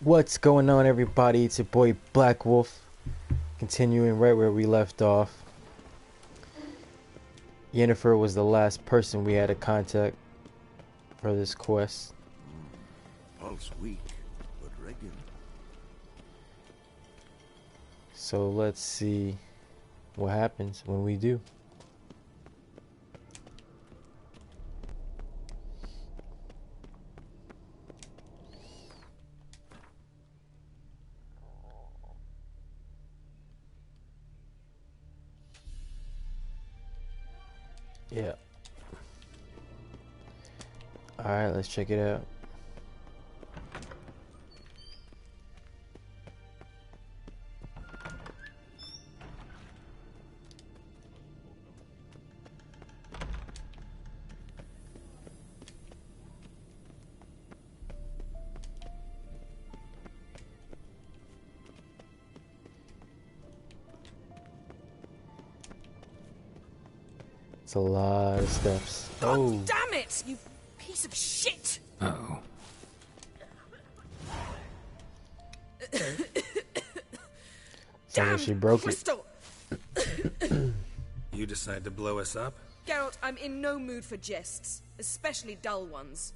What's going on, everybody? It's your boy Black Wolf, continuing right where we left off. Yennefer was the last person we had to contact for this quest. Pulse weak, but regular. So let's see what happens when we do. Yeah. Alright, let's check it out. It's a lot of steps. God Oh, damn it, you piece of shit! Uh-oh. so she broke Crystal! You decide to blow us up? Geralt, I'm in no mood for jests, especially dull ones.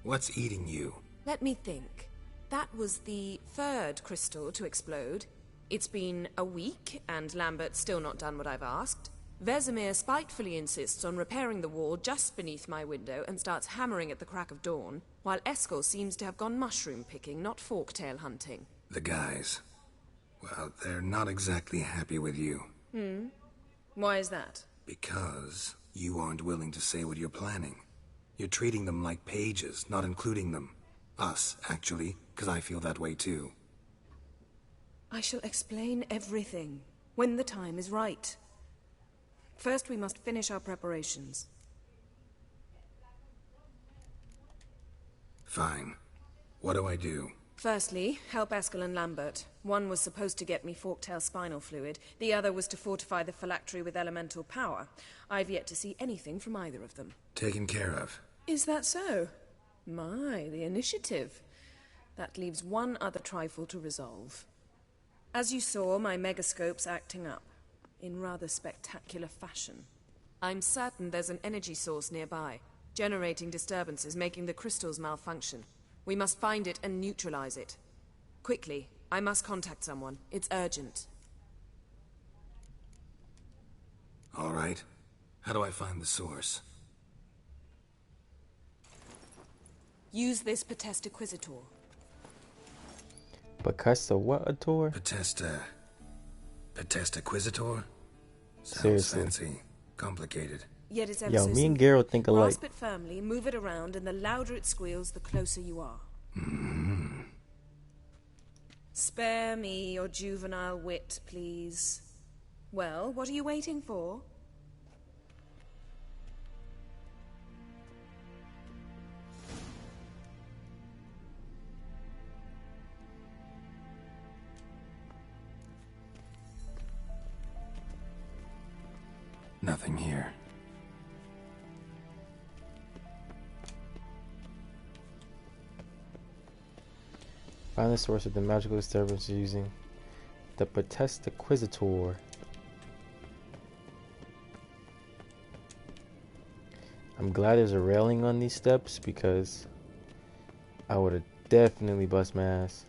What's eating you? Let me think. That was the third crystal to explode. It's been a week, and Lambert's still not done what I've asked. Vesemir spitefully insists on repairing the wall just beneath my window and starts hammering at the crack of dawn, while Eskel seems to have gone mushroom picking, not forktail hunting. The guys. Well, they're not exactly happy with you. Why is that? Because you aren't willing to say what you're planning. You're treating them like pages, not including them. Us, actually, because I feel that way too. I shall explain everything, when the time is right. First, we must finish our preparations. Fine. What do I do? Firstly, help Eskel and Lambert. One was supposed to get me forktail spinal fluid, the other was to fortify the phylactery with elemental power. I've yet to see anything from either of them. Taken care of. Is that so? My, the initiative. That leaves one other trifle to resolve. As you saw, my megascope's acting up, in rather spectacular fashion. I'm certain there's an energy source nearby, generating disturbances, making the crystals malfunction. We must find it and neutralize it. Quickly, I must contact someone. It's urgent. All right. How do I find the source? Use this Potestaquizator. Bacasta what a tour? Potestaquizator? Sounds Seriously. fancy. Complicated. Yet it's ever Yo, so me and simple. Geralt think alike. Grasp it firmly, move it around, and the louder it squeals, the closer you are. Spare me your juvenile wit, please. Well, what are you waiting for? Nothing here. Find the source of the magical disturbance using the Potestaquizator. I'm glad there's a railing on these steps because I would have definitely bust my ass.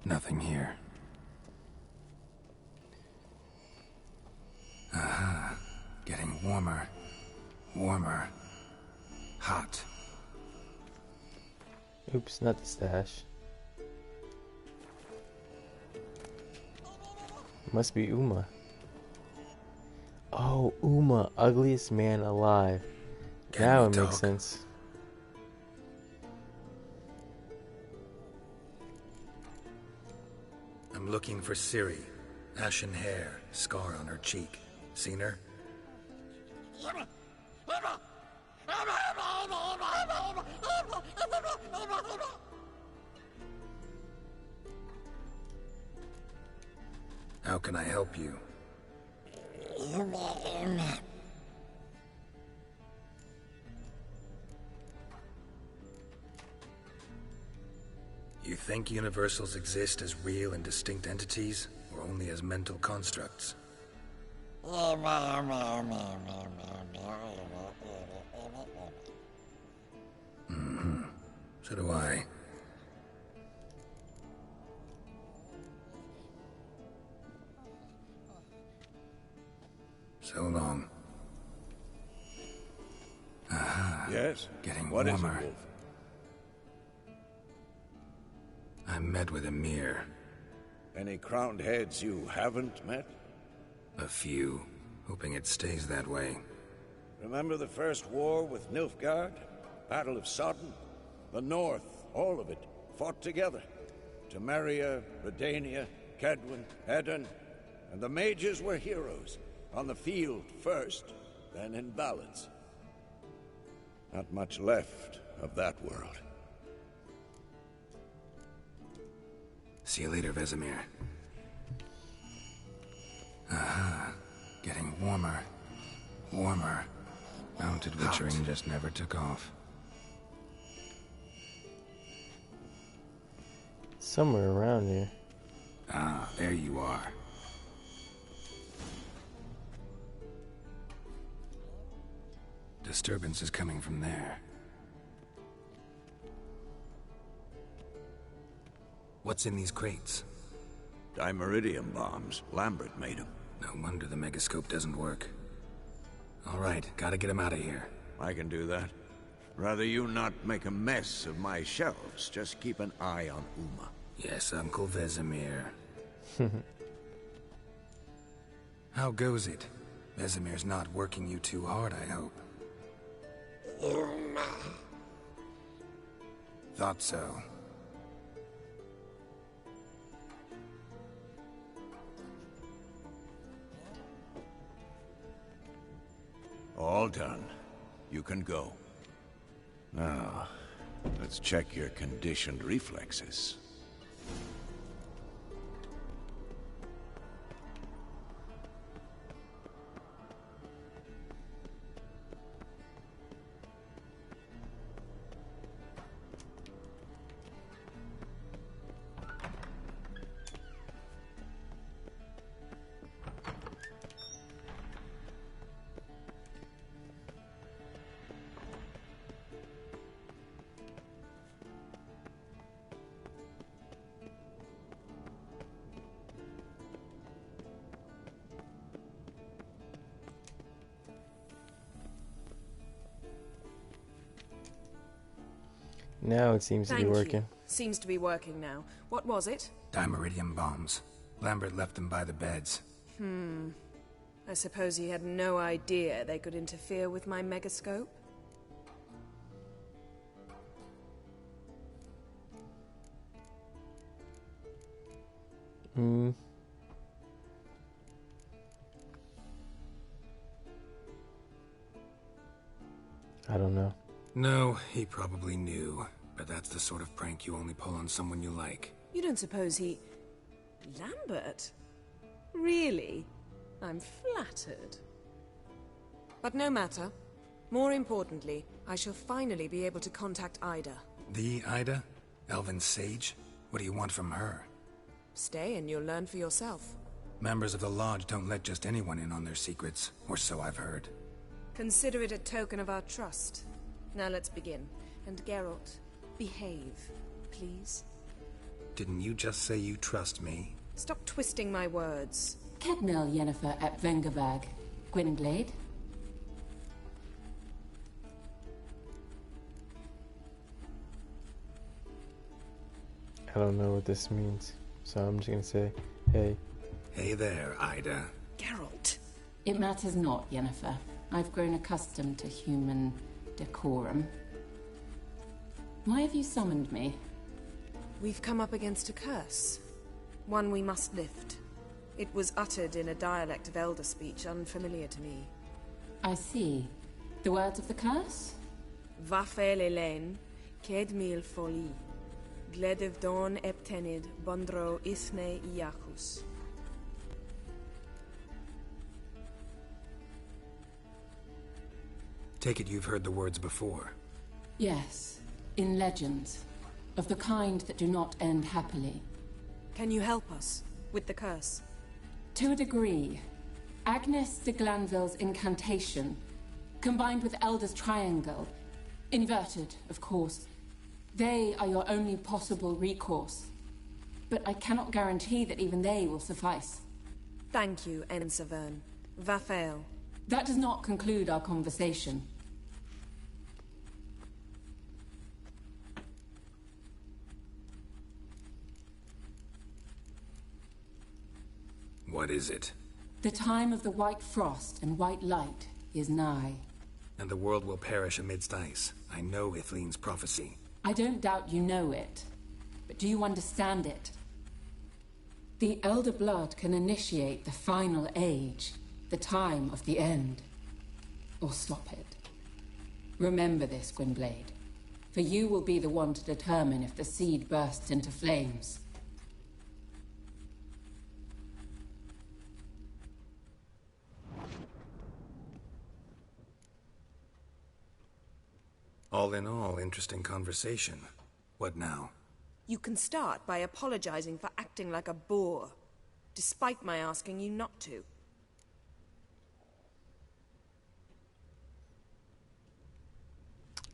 Nothing here. Aha. Getting warmer. Warmer. Hot. Oops, not the stash. Must be Uma. Oh, Uma, ugliest man alive. Can Now we it talk? makes sense. I'm looking for Ciri. Ashen hair, scar on her cheek. Seen her? How can I help you? You think universals exist as real and distinct entities, or only as mental constructs? So do I. So long. Yes? Getting What is it, warmer. Wolf? I met with Emir. Any crowned heads you haven't met? A few. Hoping it stays that way. Remember the first war with Nilfgaard? Battle of Sodden? The North, all of it, fought together. Temeria, Redania, Kedwin, Edirn, and the mages were heroes. On the field first, then in ballads. Not much left of that world. See you later, Vesemir. Getting warmer. Warmer. Mounted witchering just never took off. Somewhere around here. Ah, there you are. Disturbance is coming from there. What's in these crates? Dimeridium bombs. Lambert made them. No wonder the megascope doesn't work. All right, gotta get him out of here. I can do that. Rather you not make a mess of my shelves. Just keep an eye on Uma. Yes, Uncle Vesemir. How goes it? Vesemir's not working you too hard, I hope. Thought so. All done. You can go. Now, let's check your conditioned reflexes. Now it seems to be working. Seems to be working now. What was it? Dimeridium bombs. Lambert left them by the beds. I suppose he had no idea they could interfere with my megascope? I don't know. No, he probably knew. But that's the sort of prank you only pull on someone you like. You don't suppose he... Lambert? Really? I'm flattered. But no matter. More importantly, I shall finally be able to contact Ida. The Ida? Elven sage? What do you want from her? Stay and you'll learn for yourself. Members of the Lodge don't let just anyone in on their secrets, or so I've heard. Consider it a token of our trust. Now let's begin. And Geralt, behave, please. Didn't you just say you trust me? Stop twisting my words. Kedmel Yennefer at Vengerberg. Gwynglade. I don't know what this means, so I'm just gonna say, hey. Hey there, Ida. Geralt! It matters not, Yennefer. I've grown accustomed to human decorum. Why have you summoned me? We've come up against a curse. One we must lift. It was uttered in a dialect of Elder speech unfamiliar to me. I see. The words of the curse? Vafel Elen, Ked Mil Foli, Gledev Don Eptenid, Bondro Isne Iachus. Take it you've heard the words before. Yes, in legends. Of the kind that do not end happily. Can you help us with the curse? To a degree. Agnes de Glanville's incantation, combined with Elder's triangle, inverted, of course. They are your only possible recourse. But I cannot guarantee that even they will suffice. Thank you, Ensavern. Vafael. That does not conclude our conversation. What is it? The time of the white frost and white light is nigh. And the world will perish amidst ice. I know Ithleen's prophecy. I don't doubt you know it. But do you understand it? The Elder Blood can initiate the final age, the time of the end. Or stop it. Remember this, Gwynblade. For you will be the one to determine if the seed bursts into flames. All in all, interesting conversation. What now? You can start by apologizing for acting like a boor, despite my asking you not to.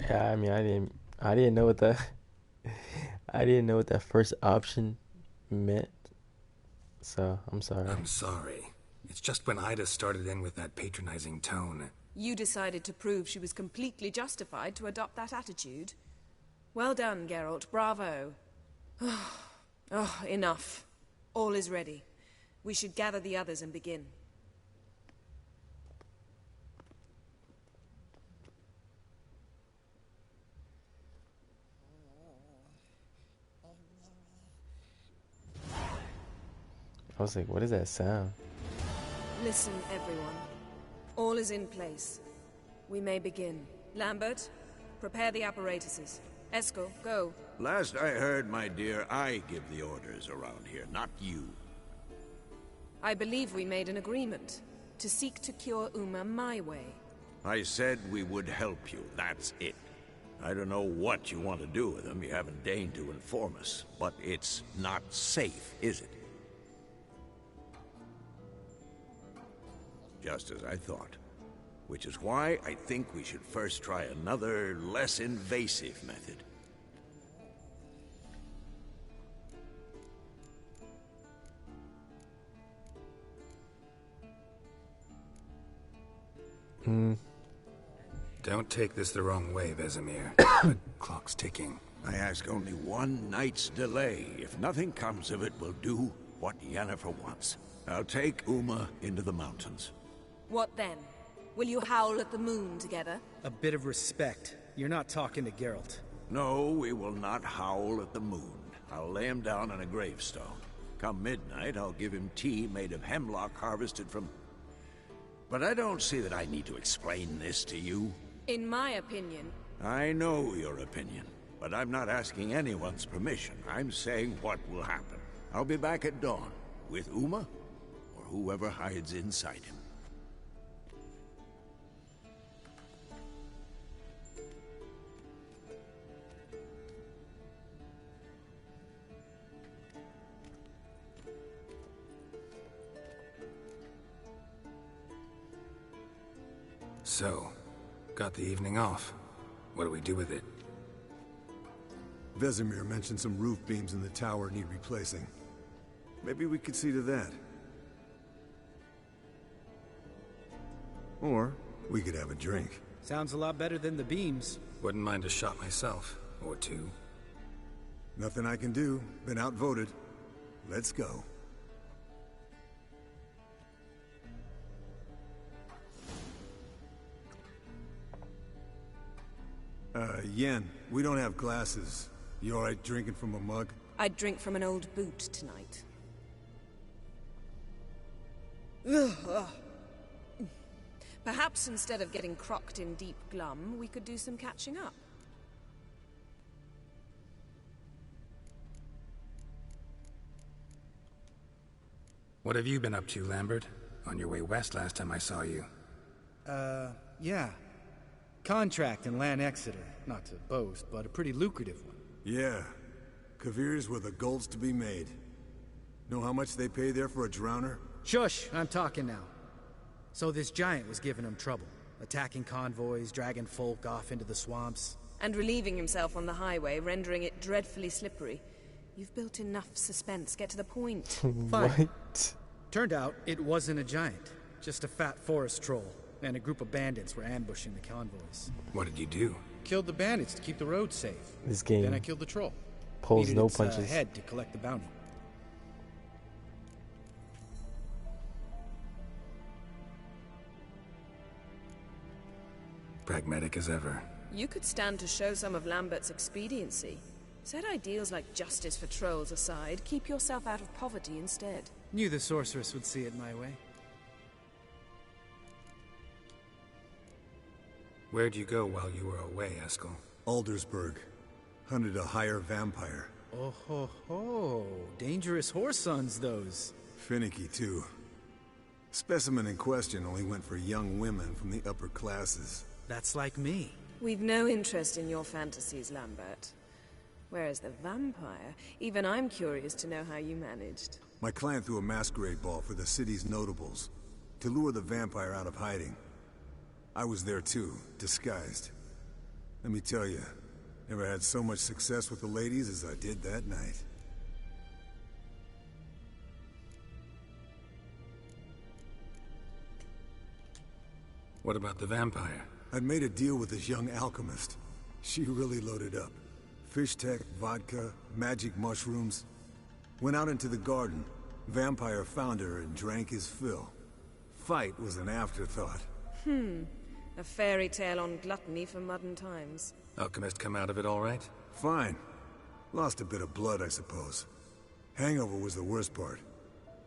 Yeah, I mean, I didn't know what that, I didn't know what that first option meant. So I'm sorry. I'm sorry. It's just when Ida started in with that patronizing tone. You decided to prove she was completely justified to adopt that attitude. Well done, Geralt. Bravo. Oh, enough. All is ready. We should gather the others and begin. I was like, what is that sound? Listen, everyone. All is in place. We may begin. Lambert, prepare the apparatuses. Eskel, go. Last I heard, my dear, I give the orders around here, not you. I believe we made an agreement to seek to cure Uma my way. I said we would help you, that's it. I don't know what you want to do with them, you haven't deigned to inform us. But it's not safe, is it? Just as I thought. Which is why I think we should first try another, less invasive method. Don't take this the wrong way, Vesemir. The clock's ticking. I ask only one night's delay. If nothing comes of it, we'll do what Yennefer wants. I'll take Uma into the mountains. What then? Will you howl at the moon together? A bit of respect. You're not talking to Geralt. No, we will not howl at the moon. I'll lay him down on a gravestone. Come midnight, I'll give him tea made of hemlock harvested from... But I don't see that I need to explain this to you. In my opinion... I know your opinion, but I'm not asking anyone's permission. I'm saying what will happen. I'll be back at dawn, with Uma, or whoever hides inside him. So, got the evening off. What do we do with it? Vesemir mentioned some roof beams in the tower need replacing. Maybe we could see to that. Or we could have a drink. Sounds a lot better than the beams. Wouldn't mind a shot myself. Or two. Nothing I can do. Been outvoted. Let's go. Yen, we don't have glasses. You alright drinking from a mug? I'd drink from an old boot tonight. Ugh. Perhaps instead of getting crocked in deep glum, we could do some catching up. What have you been up to, Lambert? On your way west last time I saw you. Yeah. Contract in Lan Exeter. Not to boast, but a pretty lucrative one. Yeah. Kavir's were the gold's to be made. Know how much they pay there for a drowner? Shush, I'm talking now. So this giant was giving him trouble. Attacking convoys, dragging folk off into the swamps. And relieving himself on the highway, rendering it dreadfully slippery. You've built enough suspense. Get to the point. Fine. What? Turned out it wasn't a giant. Just a fat forest troll. And a group of bandits were ambushing the convoys. What did you do? Killed the bandits to keep the road safe. This game Then I killed the troll. pulls Needed no its, punches. head to collect the bounty. Pragmatic as ever. You could stand to show some of Lambert's expediency. Set ideals like justice for trolls aside, keep yourself out of poverty instead. Knew the sorceress would see it my way. Where'd you go while you were away, Eskel? Aldersburg. Hunted a higher vampire. Oh ho ho. Dangerous horse sons, those. Finicky, too. Specimen in question only went for young women from the upper classes. That's like me. We've no interest in your fantasies, Lambert. Whereas the vampire, even I'm curious to know how you managed. My clan threw a masquerade ball for the city's notables, to lure the vampire out of hiding. I was there too, disguised. Let me tell you, never had so much success with the ladies as I did that night. What about the vampire? I'd made a deal with this young alchemist. She really loaded up. Fish tech, vodka, magic mushrooms. Went out into the garden. Vampire found her and drank his fill. Fight was an afterthought. A fairy tale on gluttony for modern times. Alchemist come out of it all right? Fine. Lost a bit of blood, I suppose. Hangover was the worst part.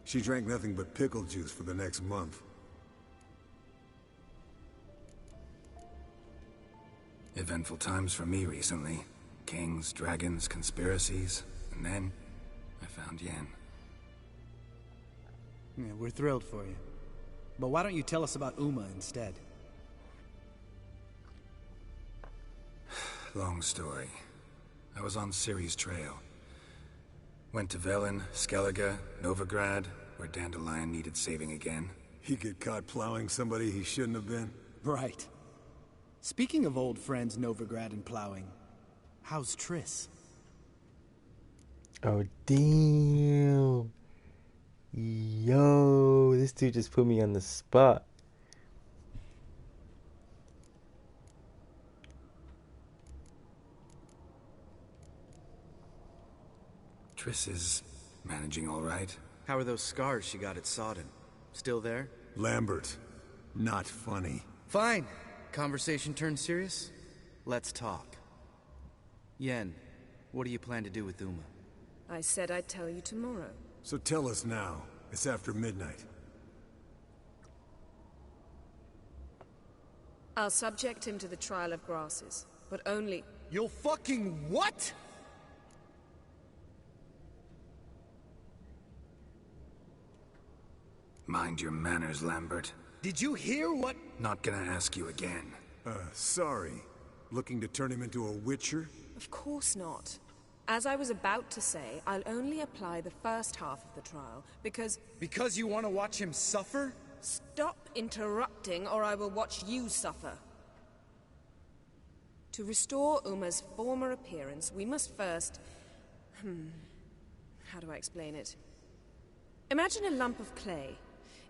She drank nothing but pickle juice for the next month. Eventful times for me recently. Kings, dragons, conspiracies, and then I found Yen. Yeah, we're thrilled for you. But why don't you tell us about Uma instead? Long story. I was on Ciri's trail. Went to Velen, Skellige, Novigrad, where Dandelion needed saving again. He get caught plowing somebody he shouldn't have been. Right. Speaking of old friends Novigrad and plowing, how's Triss? Oh, damn. Yo, this dude just put me on the spot. Triss is managing all right. How are those scars she got at Sodden? Still there? Lambert. Not funny. Fine. Conversation turned serious? Let's talk. Yen, what do you plan to do with Uma? I said I'd tell you tomorrow. So tell us now. It's after midnight. I'll subject him to the trial of grasses, but only... You'll fucking what? Mind your manners, Lambert. Did you hear what? Not gonna ask you again. Sorry. Looking to turn him into a witcher? Of course not. As I was about to say, I'll only apply the first half of the trial, because... Because you want to watch him suffer? Stop interrupting, or I will watch you suffer. To restore Uma's former appearance, we must first... How do I explain it? Imagine a lump of clay.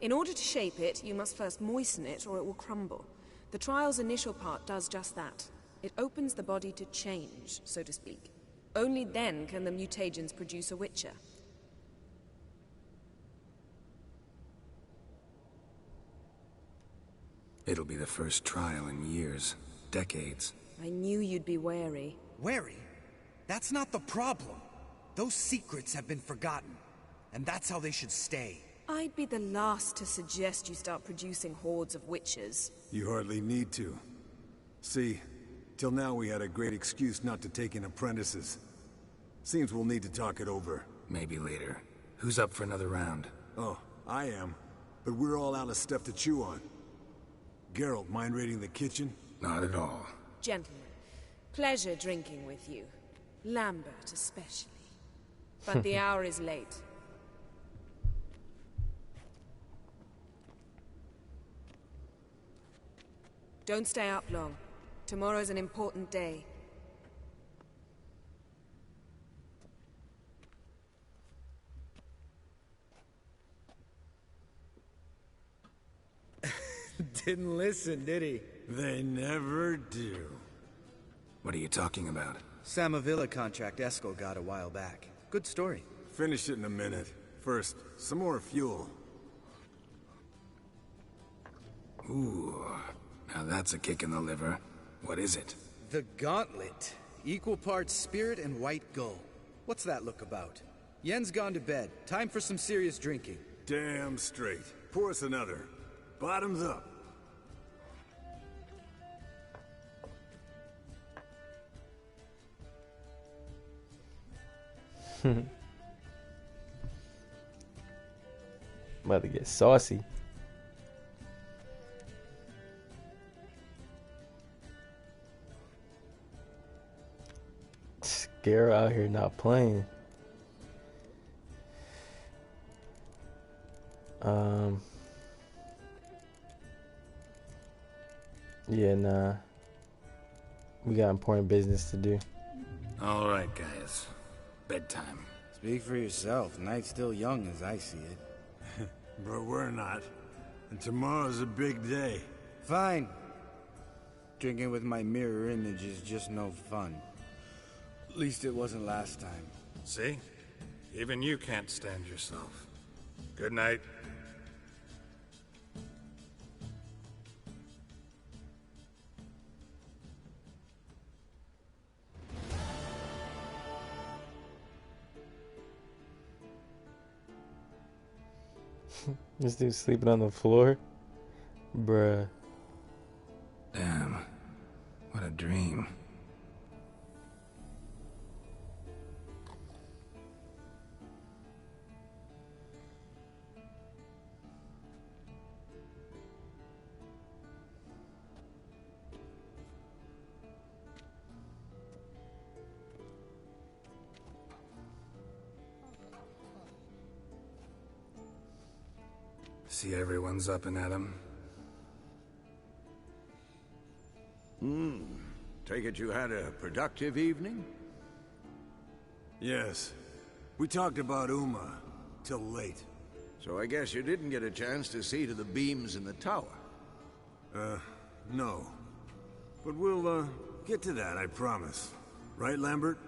In order to shape it, you must first moisten it, or it will crumble. The trial's initial part does just that. It opens the body to change, so to speak. Only then can the mutagens produce a witcher. It'll be the first trial in years. Decades. I knew you'd be wary. Wary? That's not the problem. Those secrets have been forgotten. And that's how they should stay. I'd be the last to suggest you start producing hordes of witches. You hardly need to. See, till now we had a great excuse not to take in apprentices. Seems we'll need to talk it over. Maybe later. Who's up for another round? Oh, I am. But we're all out of stuff to chew on. Geralt, mind raiding the kitchen? Not at all. Gentlemen, pleasure drinking with you. Lambert especially. But the hour is late. Don't stay up long. Tomorrow's an important day. Didn't listen, did he? They never do. What are you talking about? Samavilla contract Eskel got a while back. Good story. Finish it in a minute. First, some more fuel. Ooh, now that's a kick in the liver. What is it? The Gauntlet. Equal parts spirit and white gull. What's that look about? Yen's gone to bed. Time for some serious drinking. Damn straight. Pour us another. Bottoms up. About to get saucy. Scare out here not playing. Yeah, nah. We got important business to do. All right, guys. Bedtime. Speak for yourself. Night's still young as I see it. But we're not. And tomorrow's a big day. Fine. Drinking with my mirror image is just no fun. At least it wasn't last time. See? Even you can't stand yourself. Good night. This dude sleeping on the floor? Bruh. Damn. What a dream. See everyone's up and at 'em. Take it you had a productive evening? Yes. We talked about Uma. Till late. So I guess you didn't get a chance to see to the beams in the tower. No. But we'll, get to that, I promise. Right, Lambert?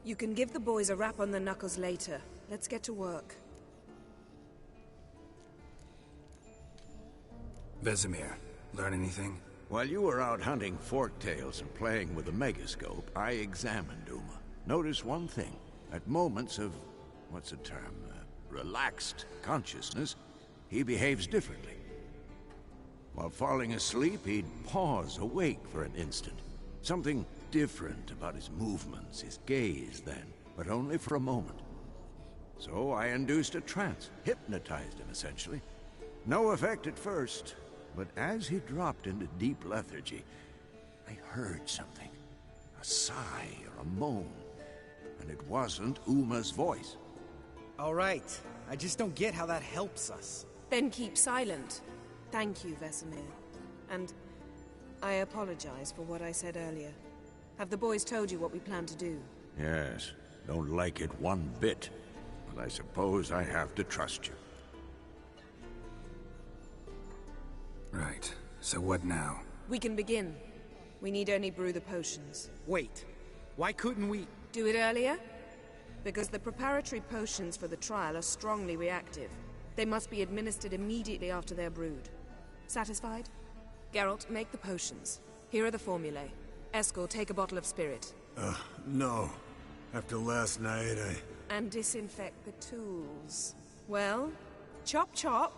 You can give the boys a rap on the knuckles later. Let's get to work. Vesemir, learn anything? While you were out hunting forktails and playing with the megascope, I examined Uma. Notice one thing. At moments of, what's the term, relaxed consciousness, he behaves differently. While falling asleep, he'd pause awake for an instant. Something different about his movements, his gaze then, but only for a moment. So I induced a trance, hypnotized him essentially. No effect at first, but as he dropped into deep lethargy, I heard something. A sigh or a moan. And it wasn't Uma's voice. All right. I just don't get how that helps us. Then keep silent. Thank you, Vesemir. And I apologize for what I said earlier. Have the boys told you what we plan to do? Yes, don't like it one bit. But I suppose I have to trust you. Right. So what now? We can begin. We need only brew the potions. Wait. Why couldn't we... Do it earlier? Because the preparatory potions for the trial are strongly reactive. They must be administered immediately after they're brewed. Satisfied? Geralt, make the potions. Here are the formulae. Eskel, take a bottle of spirit. No. After last night, And disinfect the tools. Well, chop chop.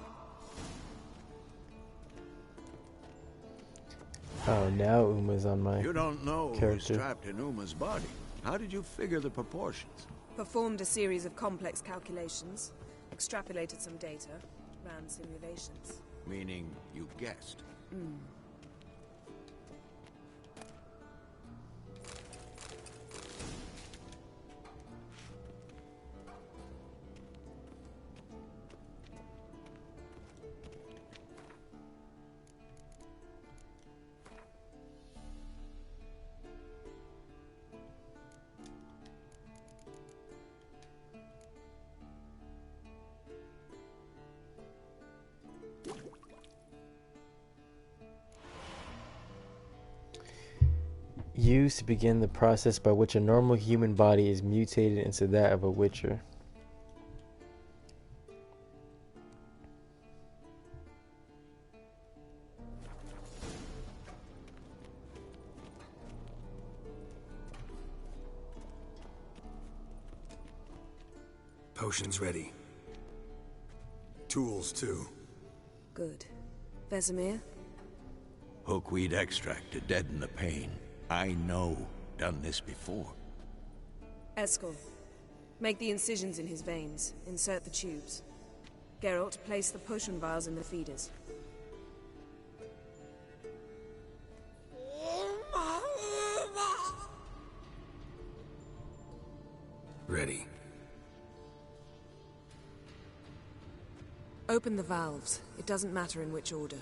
Oh, now Uma's on my You don't know who's character. trapped in Uma's body. How did you figure the proportions? Performed a series of complex calculations, extrapolated some data, ran simulations. Meaning you guessed. Used to begin the process by which a normal human body is mutated into that of a Witcher. Potions ready. Tools, too. Good. Vesemir? Hookweed extract to deaden the pain. I know. Done this before. Eskel. Make the incisions in his veins. Insert the tubes. Geralt, place the potion vials in the feeders. Ready. Open the valves. It doesn't matter in which order.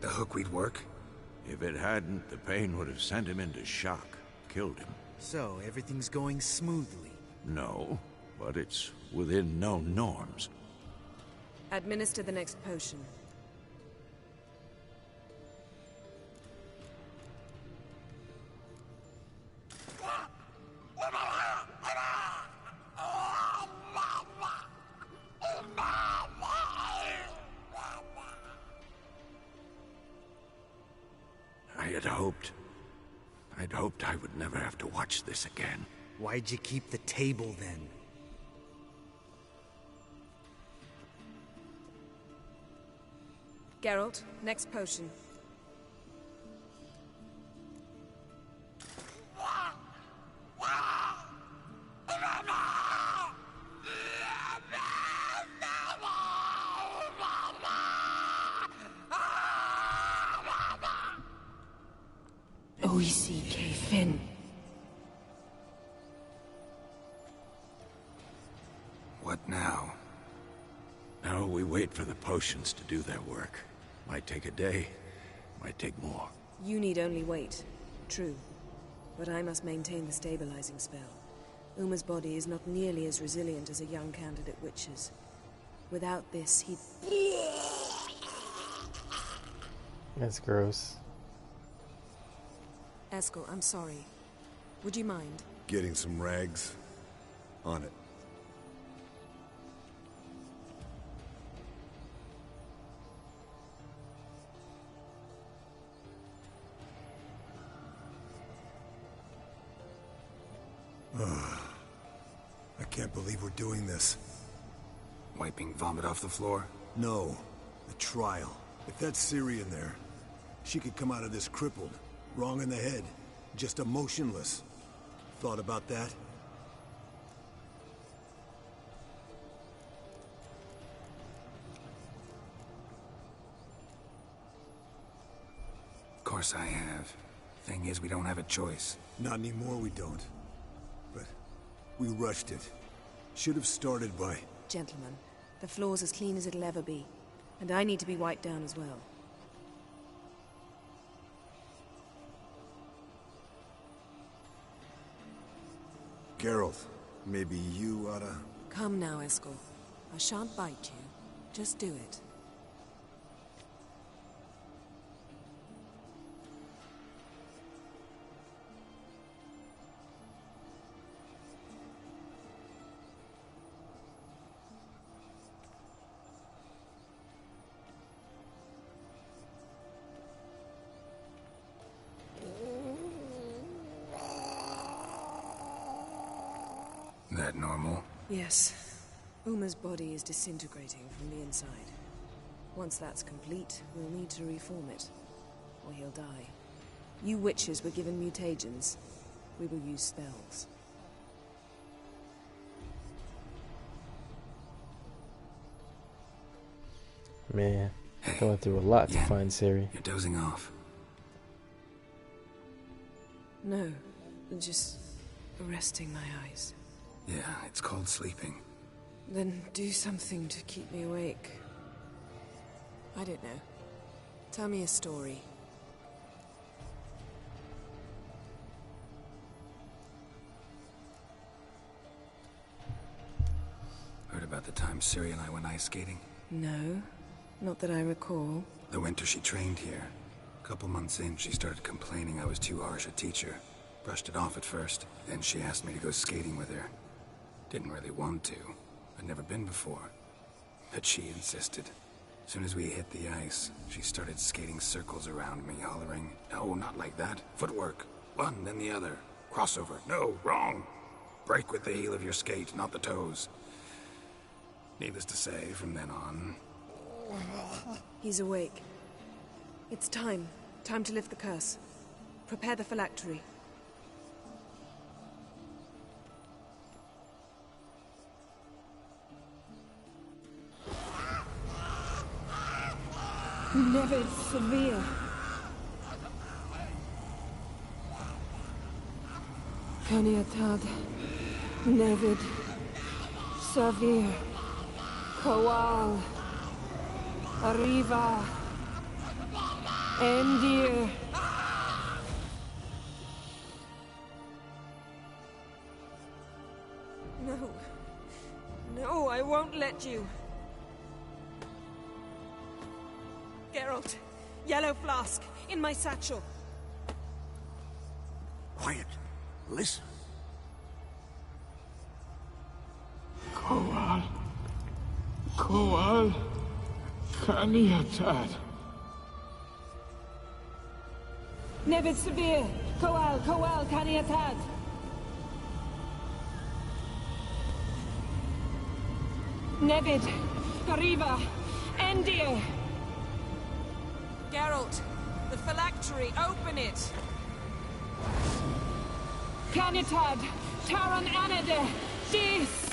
The hookweed work? If it hadn't, the pain would have sent him into shock. Killed him. So, everything's going smoothly. No, but it's within known norms. Administer the next potion. I'd hoped I would never have to watch this again. Why'd you keep the table then? Geralt, next potion. O-E-C-K Finn. What now? Now we wait for the potions to do their work. Might take a day, might take more. You need only wait. True. But I must maintain the stabilizing spell. Uma's body is not nearly as resilient as a young candidate witch's. Without this, he'd... That's gross. Eskel, I'm sorry. Would you mind? Getting some rags? On it. I can't believe we're doing this. Wiping vomit off the floor? No. The trial. If that's Syrian there, she could come out of this crippled. Wrong in the head. Just emotionless. Thought about that? Of course I have. Thing is, we don't have a choice. Not anymore, we don't. But we rushed it. Should have started by... Gentlemen, the floor's as clean as it'll ever be. And I need to be wiped down as well. Geralt, maybe you oughta... Come now, Eskel. I shan't bite you. Just do it. That normal? Yes. Uma's body is disintegrating from the inside. Once that's complete, we'll need to reform it, or he'll die. You witches were given mutagens. We will use spells. Man, Hey, going through a lot to Yen, find Siri. you're dozing off. No, just resting my eyes. Yeah, it's called sleeping. Then do something to keep me awake. I don't know. Tell me a story. Heard about the time Siri and I went ice skating? No, not that I recall. The winter she trained here. A couple months in, she started complaining I was too harsh a teacher. Brushed it off at first, then she asked me to go skating with her. Didn't really want to. I'd never been before. But she insisted. As soon as we hit the ice, she started skating circles around me, hollering, "No, not like that. Footwork. One, then the other. Crossover. No, wrong. Break with the heel of your skate, not the toes." Needless to say, from then on... He's awake. It's time. Time to lift the curse. Prepare the phylactery. Never severe. Caniatad. Nevid. Savir. Kowal. Arriva. Endir. No. No, I won't let you. Geralt, yellow flask, in my satchel. Quiet. Listen. Kowal. Kowal. Kaniatad. Nevid Severe. Kowal, Kowal, Kaniatad. Nevid. Gariva. Endir. Geralt, the phylactery, open it! Canitad, Taran Anade, Dis!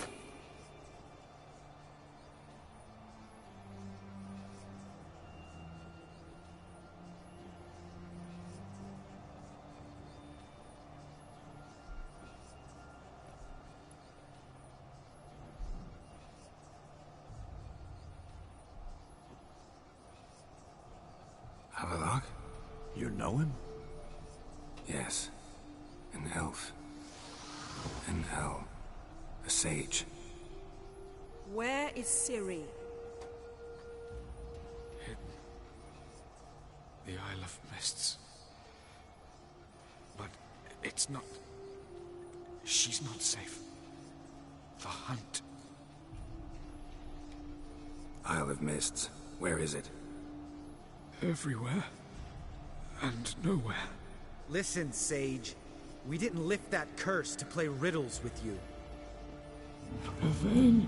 Havelock? You know him? Yes. An elf. An elf. A sage. Where is Ciri? Hidden. The Isle of Mists. But it's not... She's not safe. The hunt. Isle of Mists. Where is it? Everywhere. And nowhere. Listen, Sage. We didn't lift that curse to play riddles with you. Yvain.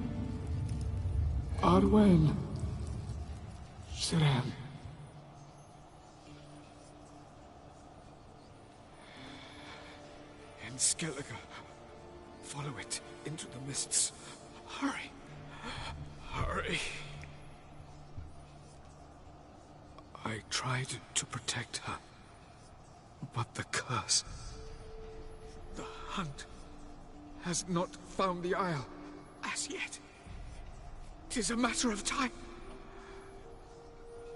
Arwen. Siren. In Skellige. Follow it into the mists. Hurry. Hurry. I tried to protect her. But the curse... The hunt has not found the Isle as yet. 'Tis a matter of time.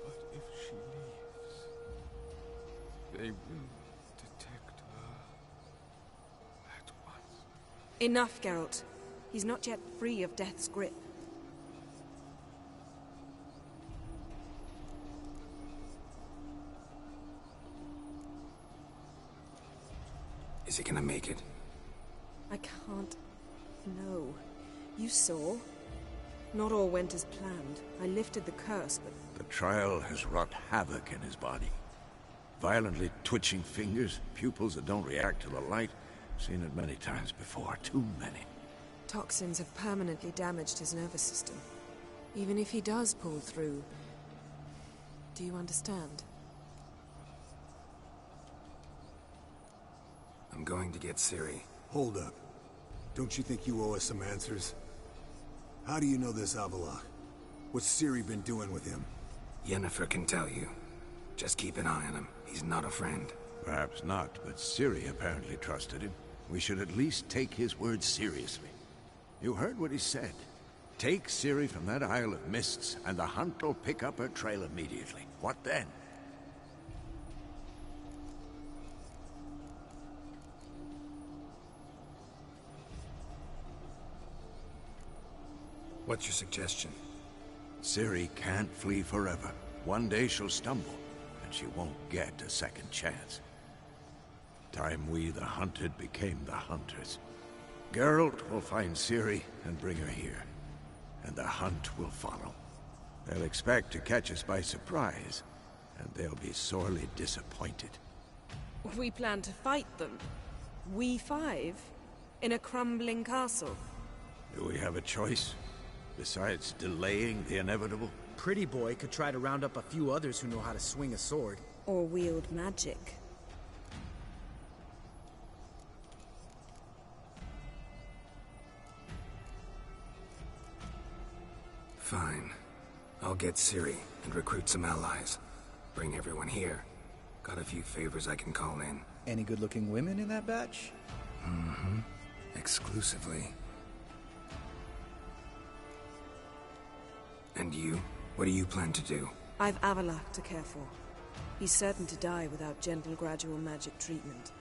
But if she leaves, they will detect her at once. Enough, Geralt. He's not yet free of death's grip. Is he gonna make it? I can't... No. You saw. Not all went as planned. I lifted the curse, but... The trial has wrought havoc in his body. Violently twitching fingers, pupils that don't react to the light. Seen it many times before, too many. Toxins have permanently damaged his nervous system. Even if he does pull through... Do you understand? I'm going to get Ciri. Hold up. Don't you think you owe us some answers? How do you know this Avallac'h? What's Ciri been doing with him? Yennefer can tell you. Just keep an eye on him. He's not a friend. Perhaps not, but Ciri apparently trusted him. We should at least take his words seriously. You heard what he said. Take Ciri from that Isle of Mists, and the hunt will pick up her trail immediately. What then? What's your suggestion? Ciri can't flee forever. One day she'll stumble, and she won't get a second chance. Time we, the hunted, became the hunters. Geralt will find Ciri and bring her here, and the hunt will follow. They'll expect to catch us by surprise, and they'll be sorely disappointed. We plan to fight them. We five? In a crumbling castle? Do we have a choice? Besides delaying the inevitable? Pretty Boy could try to round up a few others who know how to swing a sword. Or wield magic. Fine. I'll get Ciri and recruit some allies. Bring everyone here. Got a few favors I can call in. Any good-looking women in that batch? Mm-hmm. Exclusively. And you? What do you plan to do? I've Avallac'h to care for. He's certain to die without gentle, gradual magic treatment.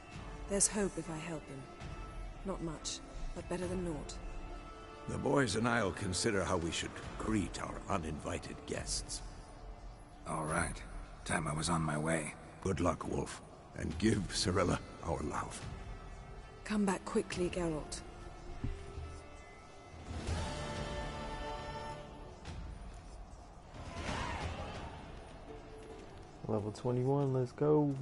There's hope if I help him. Not much, but better than naught. The boys and I'll consider how we should greet our uninvited guests. All right. Time I was on my way. Good luck, Wolf, and give Cirilla our love. Come back quickly, Geralt. Level 21, let's go.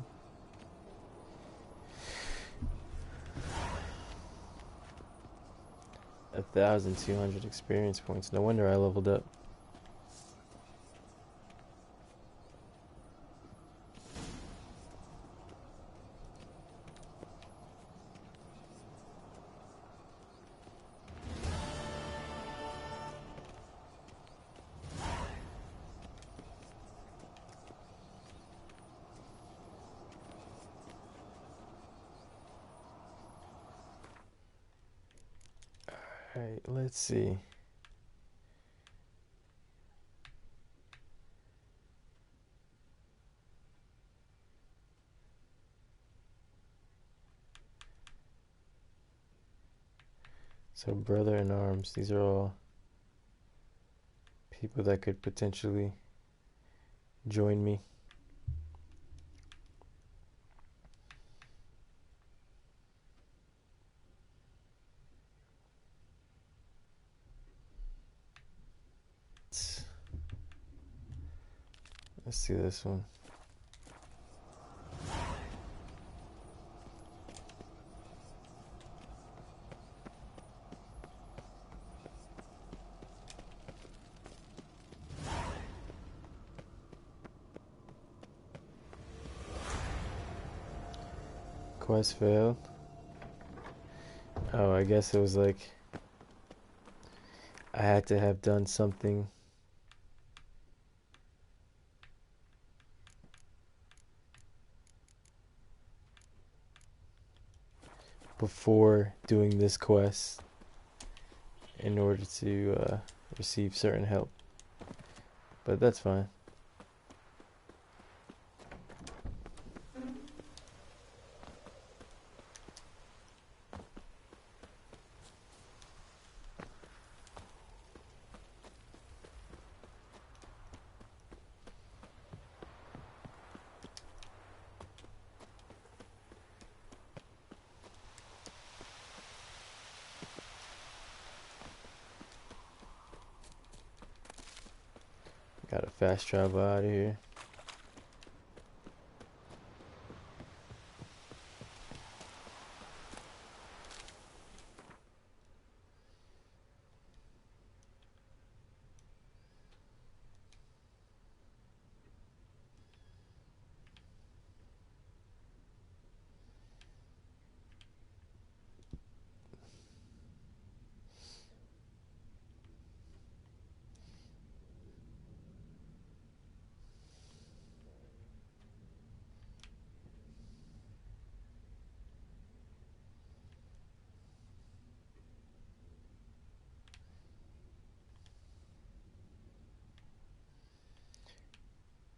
A 1,200 experience points. No wonder I leveled up. Alright, let's see. So brother in arms, these are all people that could potentially join me. Let's see this one. Quest failed. Oh, I guess it was like I had to have done something before doing this quest in order to receive certain help. But that's fine. Gotta fast travel out of here.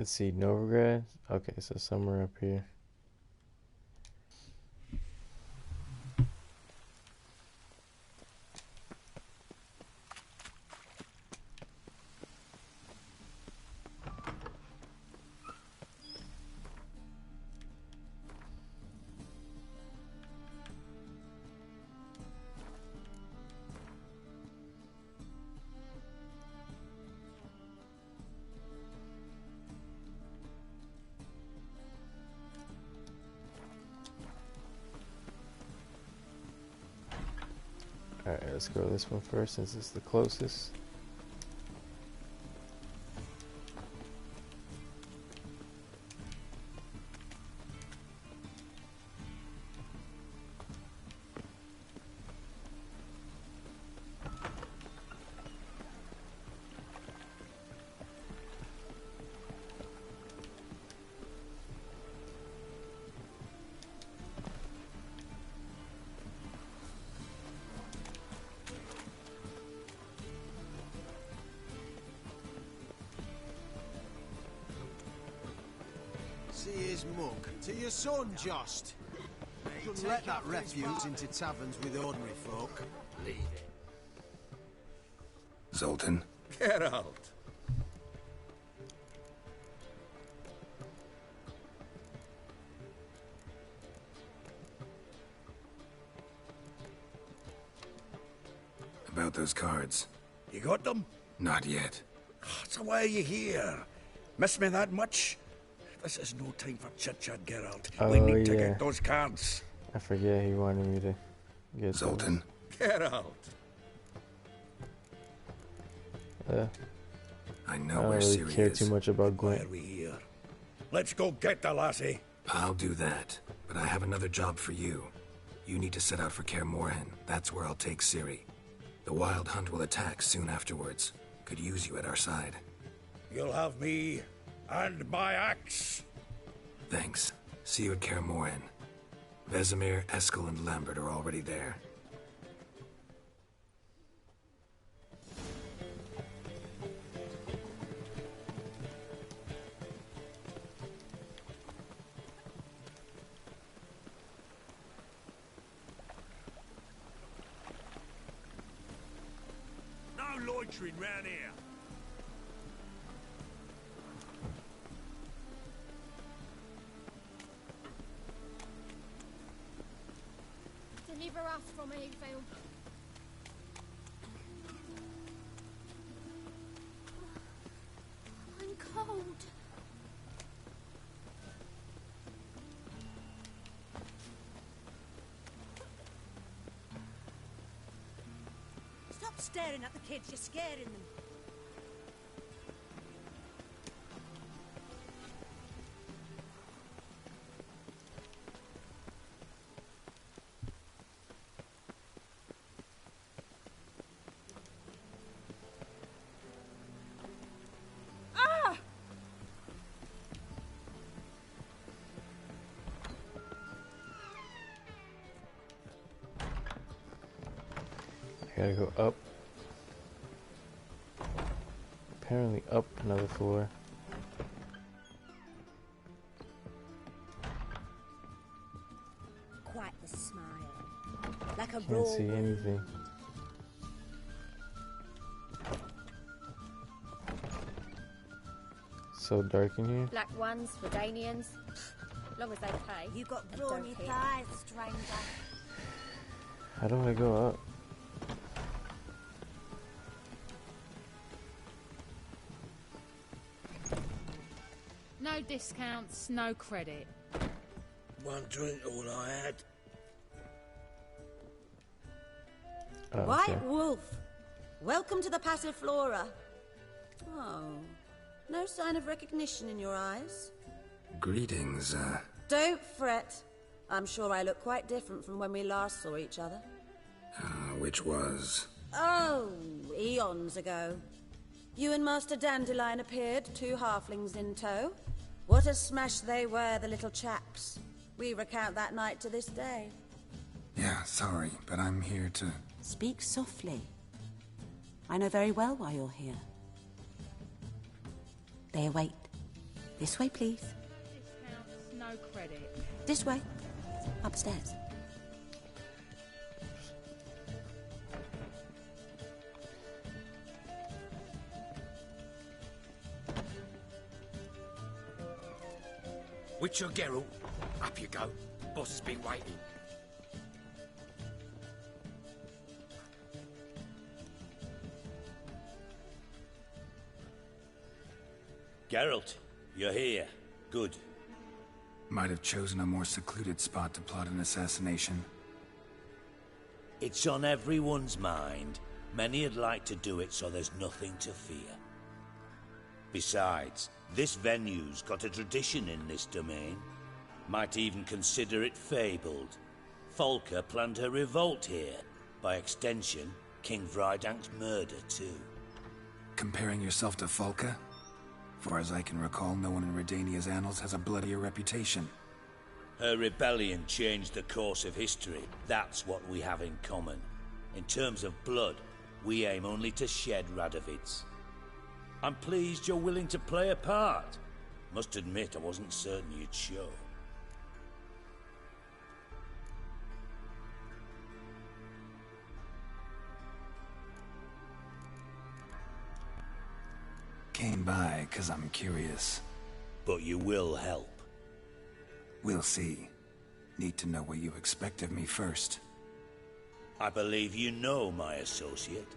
Let's see, Novigrad. Okay, so somewhere up here. Alright, let's go this one first since it's the closest. See his mug. To your son, Jost. Shouldn't let that refuse into taverns with ordinary folk. Leave it. Zoltan? Get out. About those cards. You got them? Not yet. So why are you here? Miss me that much? This is no time for chit-chat, Geralt. We need to get those cards. I forget he wanted me to get Zoltan? Get out. I know I don't where really Ciri care is. too much about Why Gwent. are we here? Let's go get the lassie. I'll do that, but I have another job for you. You need to set out for Kaer Morhen. That's where I'll take Ciri. The Wild Hunt will attack soon afterwards. Could use you at our side. You'll have me and my axe. Thanks. See you at Kaer Morhen. Vesemir, Eskel, and Lambert are already there. No loitering round here. Deliver us from Evil. I'm cold. Stop staring at the kids, you're scaring them. I gotta go up. Apparently up another floor. Quite the smile. Like a Can't see anything. So dark in here. Black ones, Redanians. Long as they pay. You got And brawny don't hit. thighs, stranger. How do I go up? No discounts, no credit. One drink, all I had. Oh, okay. White Wolf, welcome to the Passiflora. Oh, no sign of recognition in your eyes. Greetings, Don't fret. I'm sure I look quite different from when we last saw each other. which was... Oh, eons ago. You and Master Dandelion appeared, two halflings in tow. What a smash they were, the little chaps. We recount that night to this day. Yeah, sorry, but I'm here to... Speak softly. I know very well why you're here. They await. This way, please. Discounts, no credit. This way. Upstairs. Witcher Geralt, up you go. Boss has been waiting. Geralt, you're here. Good. Might have chosen a more secluded spot to plot an assassination. It's on everyone's mind. Many'd like to do it so there's nothing to fear. Besides, this venue's got a tradition in this domain. Might even consider it fabled. Folka planned her revolt here. By extension, King Vrydank's murder too. Comparing yourself to Folka? Far as I can recall, no one in Redania's annals has a bloodier reputation. Her rebellion changed the course of history. That's what we have in common. In terms of blood, we aim only to shed Radovid's. I'm pleased you're willing to play a part. Must admit, I wasn't certain you'd show. Came by 'cause I'm curious. But you will help. We'll see. Need to know what you expect of me first. I believe you know my associate.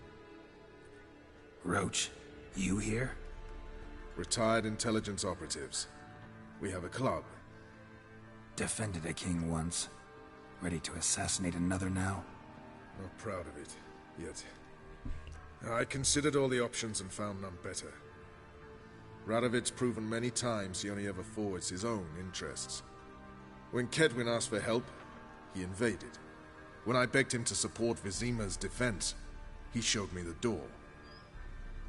Roach, you here? Retired intelligence operatives. We have a club. Defended a king once. Ready to assassinate another now? Not proud of it, yet. I considered all the options and found none better. Radovid's proven many times he only ever forwards his own interests. When Kedwin asked for help, he invaded. When I begged him to support Vizima's defense, he showed me the door.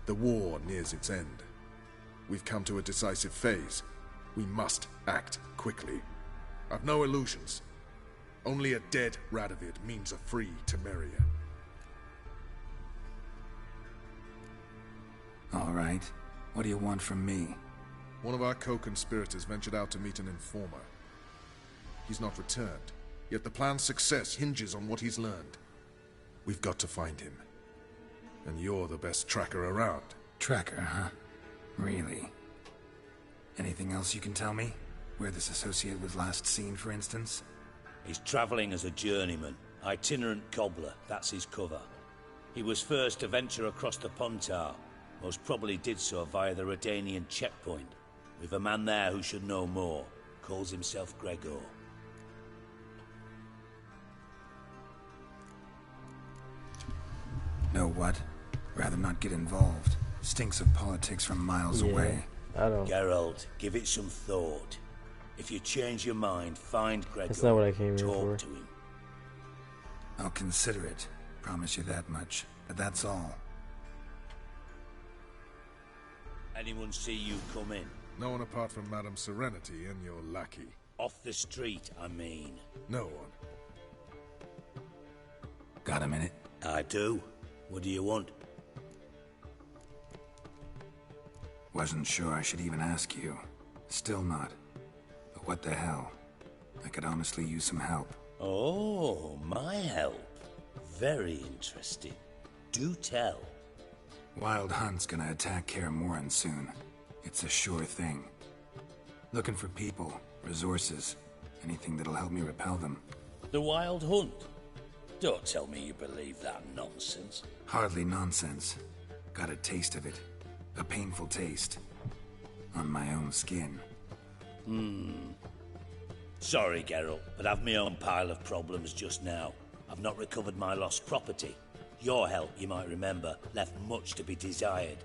The war nears its end. We've come to a decisive phase. We must act quickly. I've no illusions. Only a dead Radovid means a free Temeria. All right. What do you want from me? One of our co-conspirators ventured out to meet an informer. He's not returned, yet the plan's success hinges on what he's learned. We've got to find him. And you're the best tracker around. Tracker, huh? Really? Anything else you can tell me? Where this associate was last seen, for instance? He's traveling as a journeyman. Itinerant cobbler, that's his cover. He was first to venture across the Pontar. Most probably did so via the Redanian checkpoint. We've a man there who should know more. Calls himself Gregor. Know what? Rather not get involved. Stinks of politics from miles away. I don't. Geralt, give it some thought. If you change your mind, find Gregor. That's not what I came here Talk for. to him. I'll consider it. Promise you that much. But that's all. Anyone see you come in? No one apart from Madame Serenity and your lackey. Off the street, I mean. No one. Got a minute? I do. What do you want? Wasn't sure I should even ask you. Still not. But what the hell? I could honestly use some help. Oh, my help. Very interesting. Do tell. Wild Hunt's gonna attack Kaer Morhen soon. It's a sure thing. Looking for people, resources, anything that'll help me repel them. The Wild Hunt? Don't tell me you believe that nonsense. Hardly nonsense. Got a taste of it. A painful taste. On my own skin. Sorry, Geralt, but I've my own pile of problems just now. I've not recovered my lost property. Your help, you might remember, left much to be desired.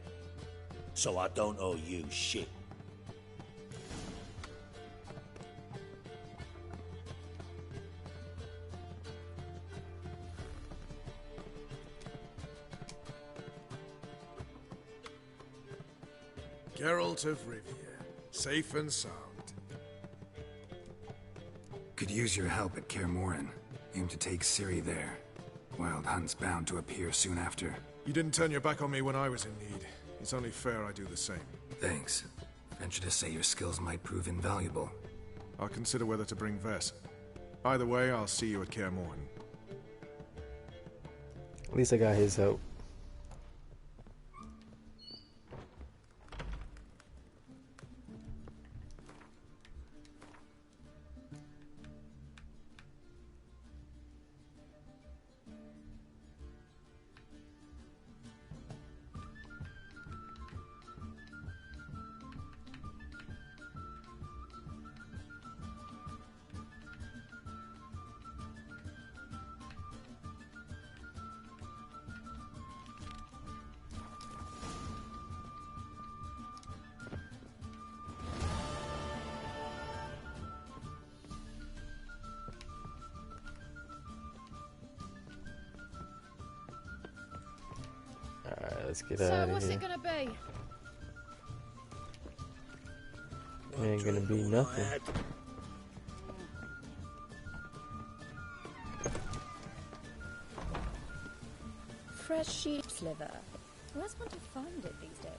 So I don't owe you shit. Geralt of Rivia, safe and sound. Could use your help at Kaer Morhen. Aim to take Ciri there. Wild Hunt's bound to appear soon after. You didn't turn your back on me when I was in need. It's only fair I do the same. Thanks. Venture to say your skills might prove invaluable. I'll consider whether to bring Vess. Either way, I'll see you at Kaer Morhen. At least I got his help. Alright, let's get out So of what's here. it gonna be? It ain't gonna be nothing. Fresh sheep's liver. Where's one to find it these days?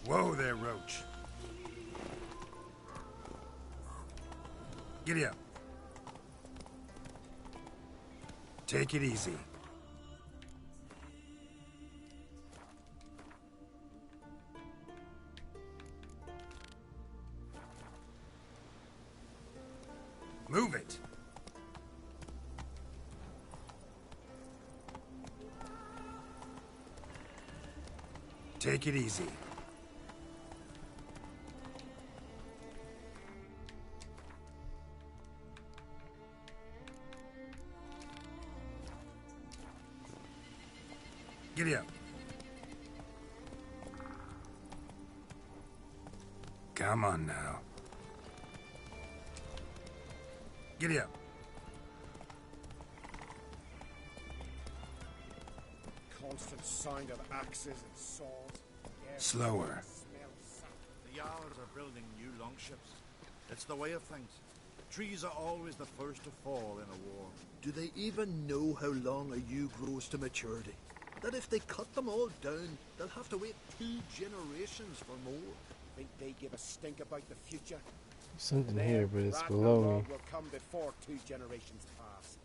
Whoa there, Roach. Giddy up. Take it easy. Move it. Take it easy. Giddy up. Come on now. Giddy up. Constant sound of axes and saws. Slower. The Jarls are building new longships. It's the way of things. Trees are always the first to fall in a war. Do they even know how long a yew grows to maturity? That if they cut them all down, they'll have to wait 2 generations for more. Think they give a stink about the future? Something here, but it's below me. Ragnarok will come before 2 generations pass.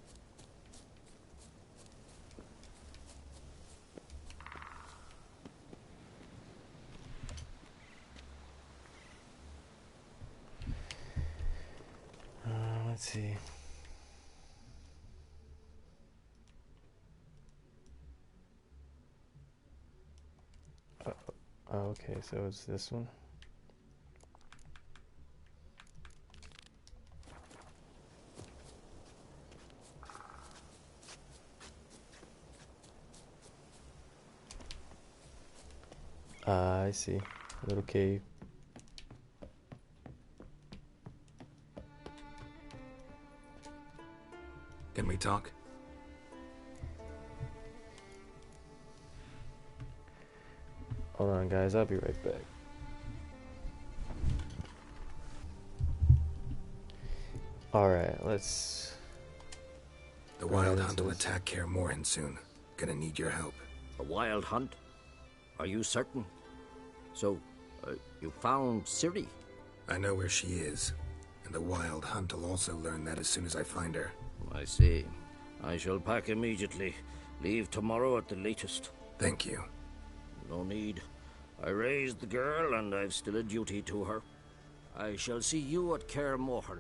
Let's see. Oh, okay, so it's this one. I see. Little cave. Can we talk? Hold on, guys. I'll be right back. Alright, let's... The Wild Hunt will attack Kaer Morhen soon. Gonna need your help. A wild hunt? Are you certain? So, you found Ciri? I know where she is. And the Wild Hunt will also learn that as soon as I find her. I see. I shall pack immediately. Leave tomorrow at the latest. Thank you. No need. I raised the girl, and I've still a duty to her. I shall see you at Kaer Morhen.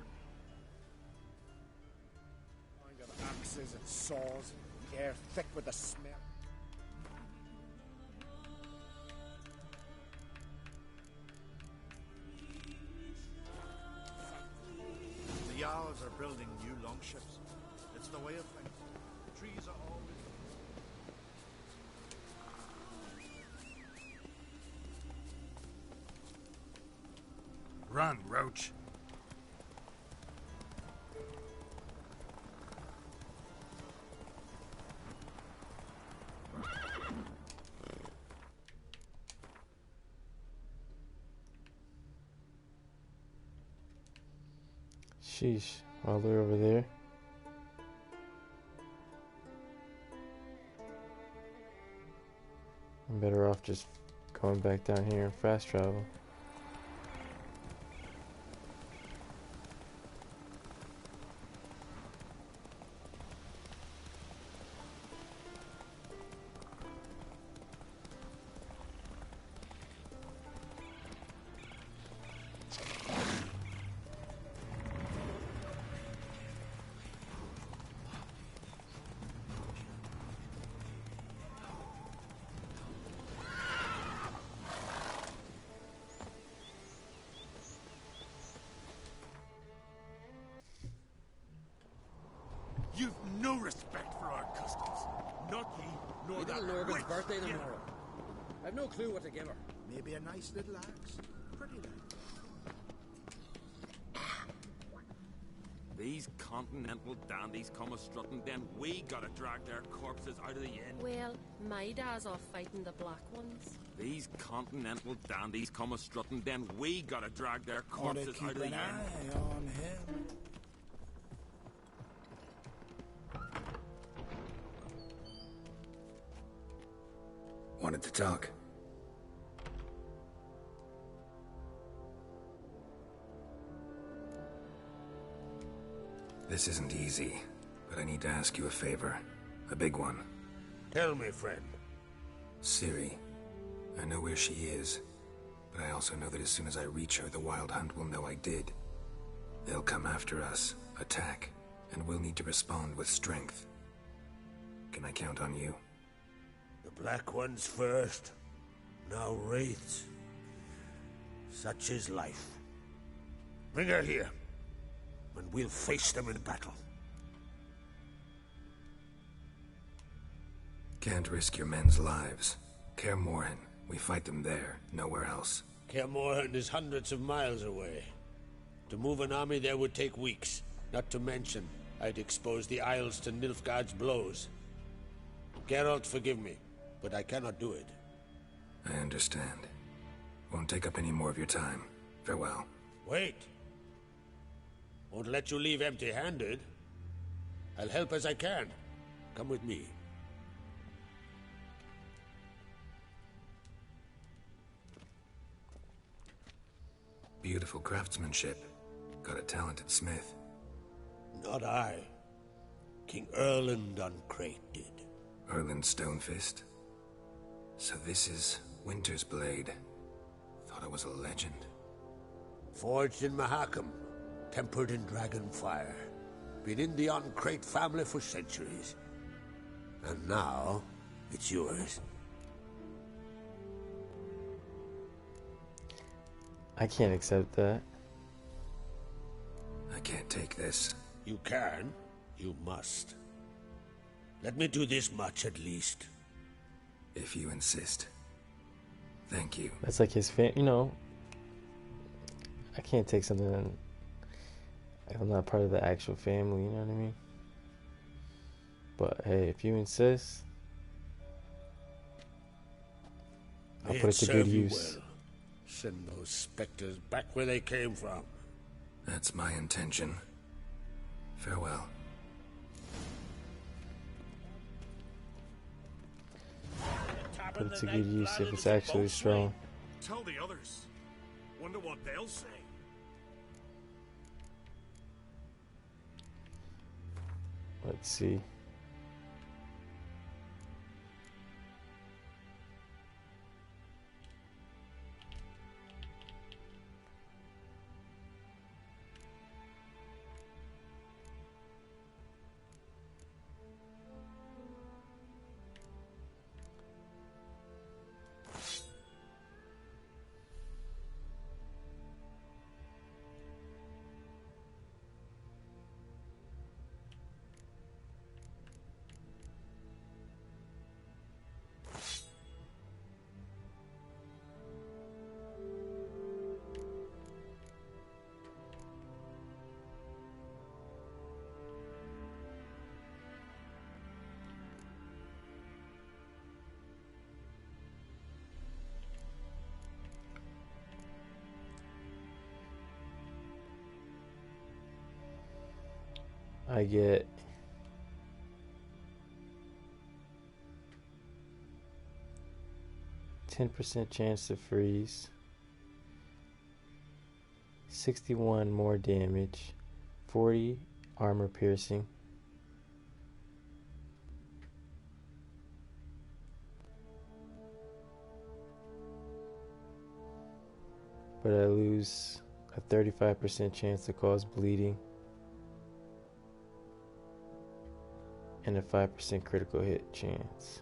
I got axes and saws, the air thick with the smell. The Jarls are building new longships. It's the way of things. The trees are always... Run, Roach. Sheesh, all the way over there. I'm better off just going back down here and fast travel. You've no respect for our customs. Not ye, nor Little that Lorgan's witch. birthday tomorrow. I've no clue what to give her. Maybe a nice little axe. Pretty nice. These continental dandies come a-strutting, then we gotta drag their corpses out of the inn. Well, my dad's off fighting the black ones. These continental dandies come a-strutting, then we gotta drag their corpses out of the inn. on him. Wanted to talk. This isn't easy, but I need to ask you a favor. A big one. Tell me, friend. Ciri. I know where she is, but I also know that as soon as I reach her, the Wild Hunt will know I did. They'll come after us, attack, and we'll need to respond with strength. Can I count on you? The Black Ones first, now Wraiths. Such is life. Bring her here, and we'll face them in battle. Can't risk your men's lives. Kaer Morhen, we fight them there, nowhere else. Kaer Morhen is hundreds of miles away. To move an army there would take weeks. Not to mention, I'd expose the Isles to Nilfgaard's blows. Geralt, forgive me, but I cannot do it. I understand. Won't take up any more of your time. Farewell. Wait. Won't let you leave empty-handed. I'll help as I can. Come with me. Beautiful craftsmanship. Got a talented smith. Not I. King Erland Uncrate did. Erland Stonefist? So this is Winter's Blade. Thought I was a legend. Forged in Mahakam, tempered in dragon fire. Been in the Uncrate family for centuries. And now, it's yours. I can't accept that. I can't take this. You can. You must. Let me do this much at least. If you insist. Thank you. That's like his you know. I can't take something that I'm not part of the actual family, you know what I mean? But hey, if you insist, I'll May put it to good serve you use. well. Send those specters back where they came from. That's my intention. Farewell. Put it to good use if it's actually strong. Tell the others. Wonder what they'll say. Let's see. I get 10% chance to freeze, 61 more damage, 40 armor piercing, but I lose a 35% chance to cause bleeding and a 5% critical hit chance.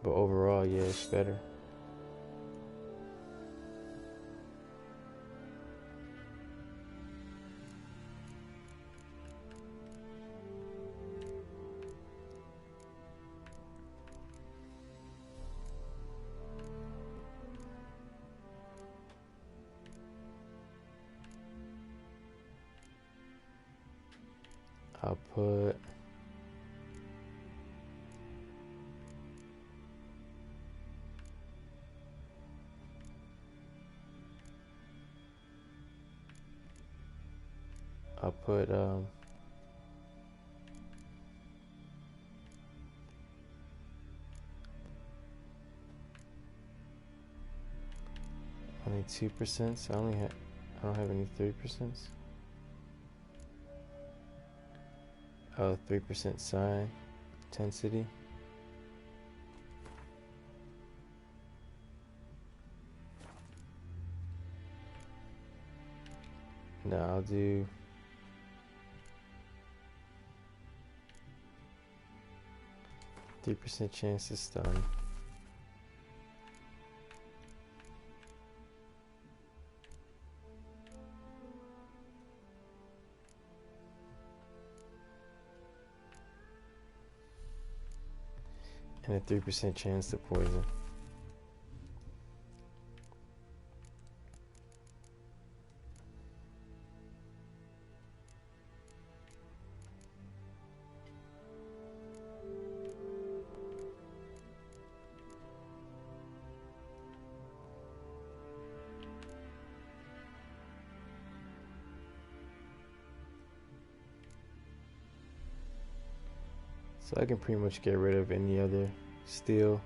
But overall, yeah, it's better. I'll put I'll put only 2%, so I don't have any 3%. Oh, 3% sign intensity. No, I'll do %3 chance to stun. And a 3% chance to poison. So I can pretty much get rid of any other steel.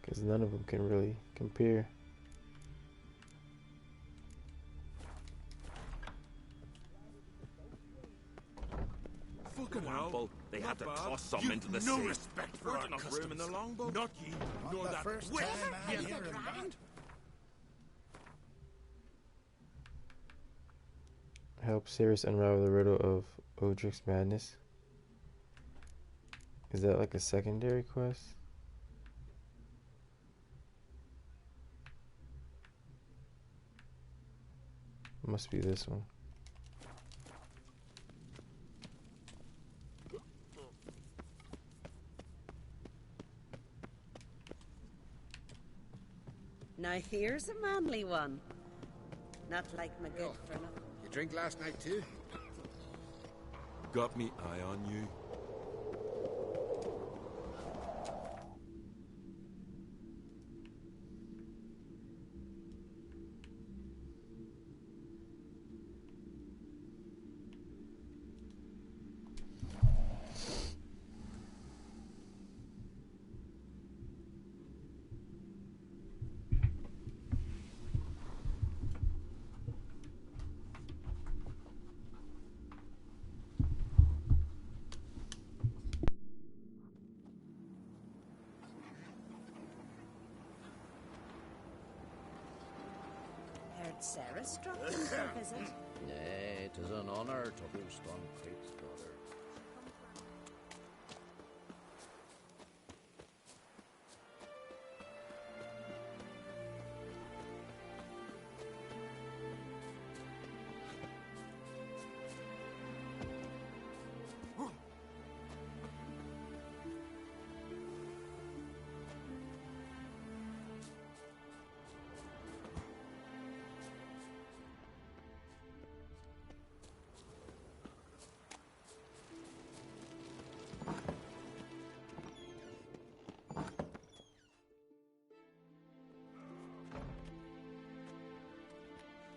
Because none of them can really compare. Fucking hell. They had to Not bad. toss some You've into the no sea. respect for Weren't our enough customs. room in the longboat. Not ye, nor the that first witch. time I'm Yes. hearing that. Help Sirius unravel the riddle of Odric's madness. Is that like a secondary quest? Must be this one. Now here's a manly one. Not like my good for nothing. You drink last night too? Got me eye on you. Heard Sarah dropped in for a visit. Nay, 'tis an honour to host on Crate's daughter.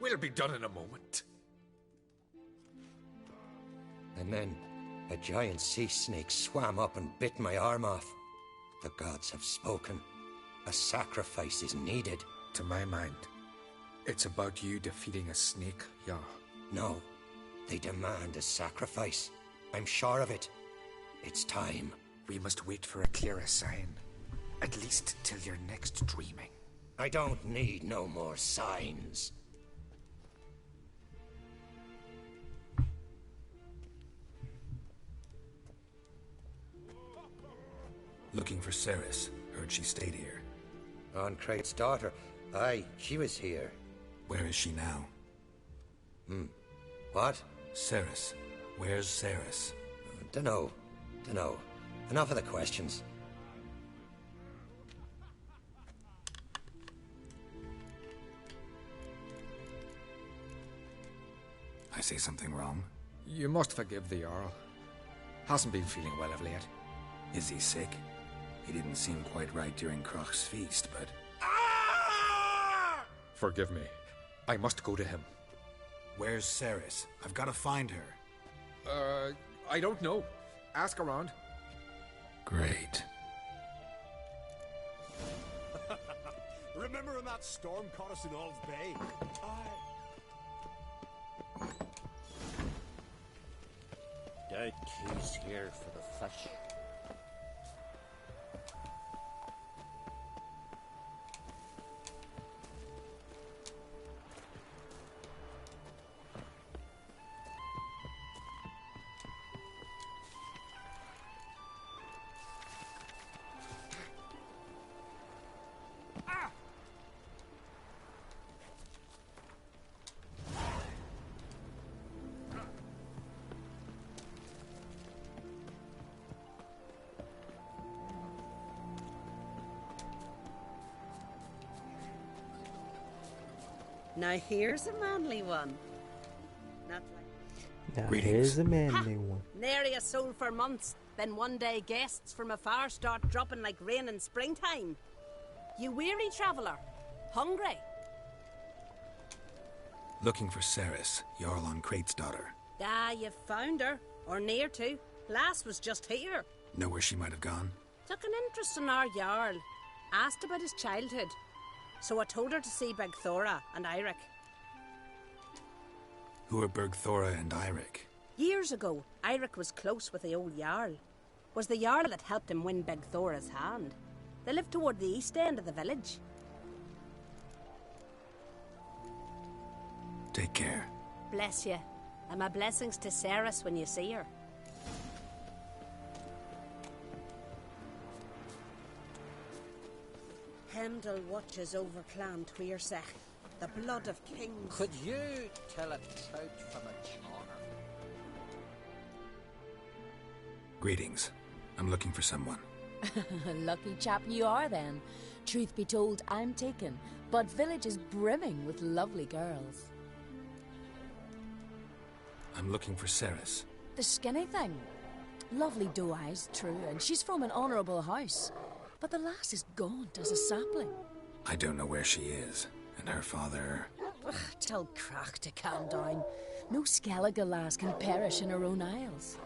We'll be done in a moment. And then a giant sea snake swam up and bit my arm off. The gods have spoken. A sacrifice is needed. To my mind, it's about you defeating a snake, Yar. No, they demand a sacrifice. I'm sure of it. It's time. We must wait for a clearer sign. At least till your next dreaming. I don't need no more signs. Looking for Ceres. Heard she stayed here. On Crate's daughter. Aye, she was here. Where is she now? What? Ceres. Where's Ceres? Dunno. Enough of the questions. I say something wrong? You must forgive the Jarl. Hasn't been feeling well of late. Is he sick? He didn't seem quite right during Kroch's feast, but... Forgive me. I must go to him. Where's Ceres? I've got to find her. I don't know. Ask around. Great. Remember when that storm caught us in Ald's Bay? Doubt he's here for the fish. Now here's a manly one. Not like... Now Greetings. here's a manly one. Nary a soul for months. Then one day guests from afar start dropping like rain in springtime. You weary traveller? Hungry? Looking for Ceres, Jarl on Crate's daughter. Ah, you've found her. Or near to. Lass was just here. Know where she might have gone? Took an interest in our Jarl. Asked about his childhood. So I told her to see Begthora and Eirik. Who are Bergthora and Eirik? Years ago, Eirik was close with the old Jarl. Was the Jarl that helped him win Begthora's hand. They lived toward the east end of the village. Take care. Bless you. And my blessings to Ceres when you see her. Heimdall watches over Clan Tweersech, the blood of kings. Could you tell a trout from a char? Greetings. I'm looking for someone. Lucky chap you are then. Truth be told, I'm taken, but village is brimming with lovely girls. I'm looking for Ceres. The skinny thing. Lovely doe eyes, true, and she's from an honourable house. But the lass is gaunt as a sapling. I don't know where she is, and her father... Ugh, tell Crach to calm down. No Skellige lass can perish in her own isles.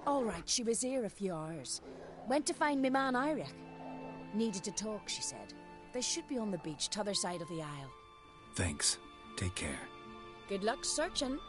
All right, she was here a few hours. Went to find me man Iric. Needed to talk, she said. They should be on the beach, t'other side of the isle. Thanks. Take care. Good luck searching.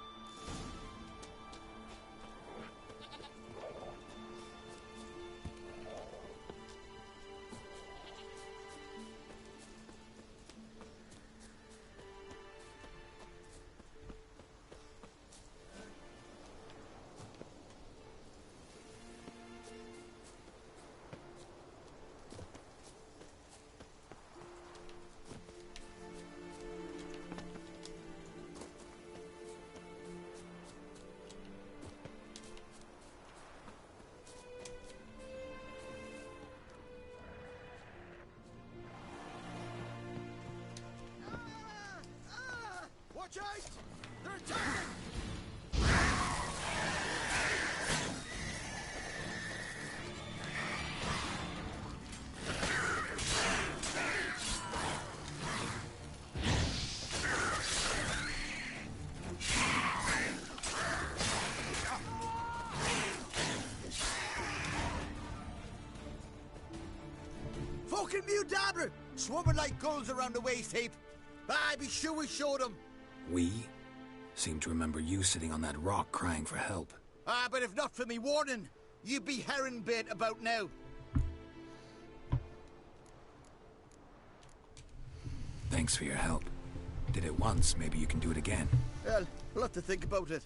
Watch out! They're attacking! Fucking Mudabra! Swarming like gulls around the waist heap. Aye, be sure we showed them. We? Seem to remember you sitting on that rock crying for help. Ah, but if not for me warning, you'd be herring bait about now. Thanks for your help. Did it once, maybe you can do it again. Well, we'll have to think about it.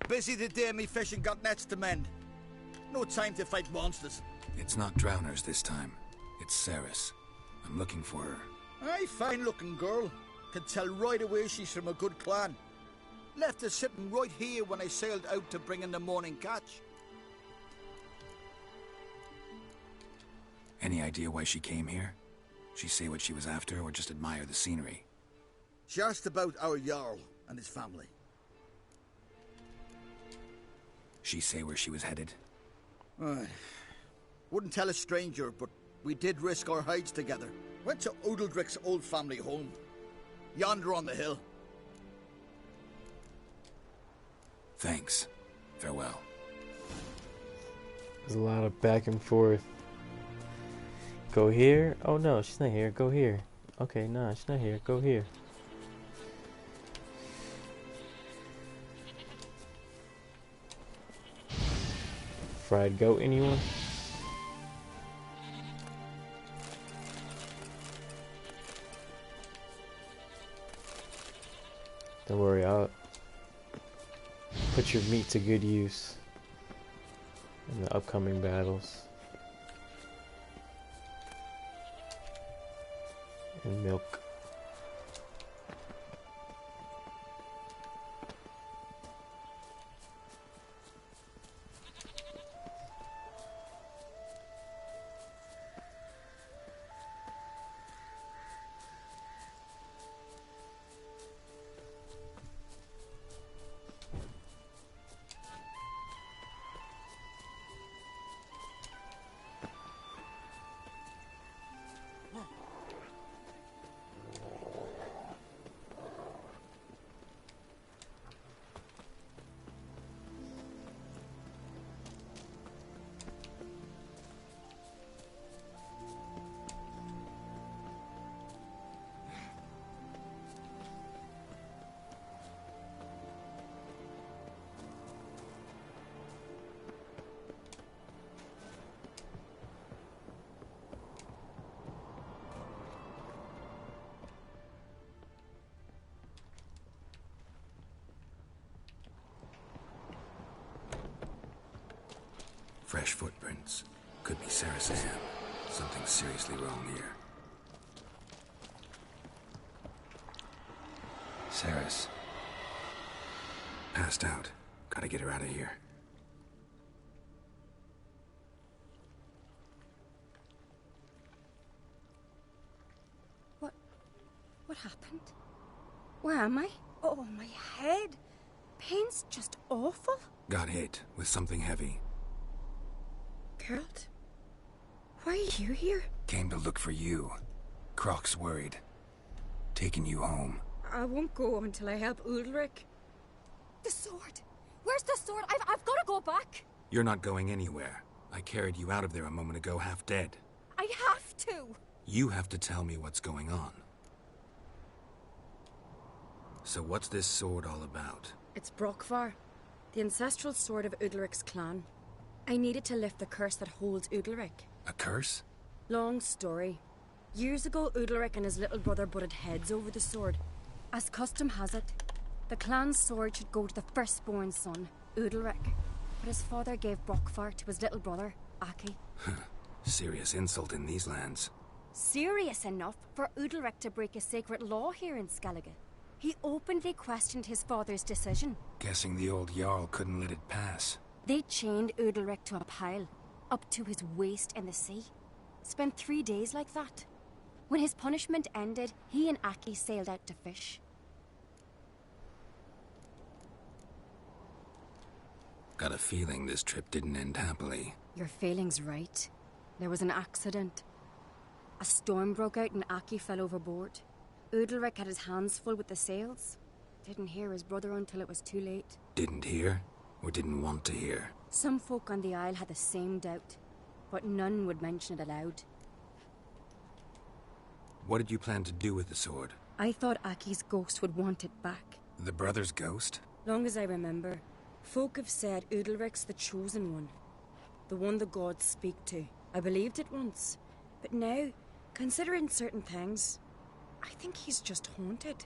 Busy the day me fishing got nets to mend. No time to fight monsters. It's not drowners this time. It's Ceres. I'm looking for her. Aye, fine-looking girl. Can tell right away she's from a good clan. Left her sitting right here when I sailed out to bring in the morning catch. Any idea why she came here? She say what she was after, or just admire the scenery? She asked about our Jarl and his family. She say where she was headed? Wouldn't tell a stranger, but we did risk our hides together. Went to Odeldrick's old family home. Yonder on the hill. Thanks. Farewell. There's a lot of back and forth. Go here? Oh no, she's not here. Go here. Okay, nah, she's not here. Go here. Fried goat, anyone? Don't worry, I'll put your meat to good use in the upcoming battles. And milk. Fresh footprints. Could be Ceres' hand. Something seriously wrong here. Ceres. Passed out. Gotta get her out of here. What happened? Where am I? Oh, my head. pain's just awful. Got hit with something heavy. Geralt, why are you here? Came to look for you. Croc's worried. Taking you home. I won't go until I help Ulrich. The sword! Where's the sword? I've got to go back! You're not going anywhere. I carried you out of there a moment ago, half dead. I have to! You have to tell me what's going on. So what's this sword all about? It's Brokvar, the ancestral sword of Udalric's clan. I needed to lift the curse that holds Udalric. A curse? Long story. Years ago, Udalric and his little brother butted heads over the sword. As custom has it, the clan's sword should go to the firstborn son, Udalric. But his father gave Brokvar to his little brother, Aki. Serious insult in these lands. Serious enough for Udalric to break a sacred law here in Skellige. He openly questioned his father's decision. Guessing the old Jarl couldn't let it pass. They chained Udalric to a pile, up to his waist in the sea. Spent 3 days like that. When his punishment ended, he and Aki sailed out to fish. Got a feeling this trip didn't end happily. Your feeling's right. There was an accident. A storm broke out and Aki fell overboard. Udalric had his hands full with the sails. Didn't hear his brother until it was too late. Didn't hear? Or didn't want to hear? Some folk on the Isle had the same doubt, but none would mention it aloud. What did you plan to do with the sword? I thought Aki's ghost would want it back. The brother's ghost? Long as I remember, folk have said Udalric's the chosen one. The one the gods speak to. I believed it once, but now, considering certain things, I think he's just haunted.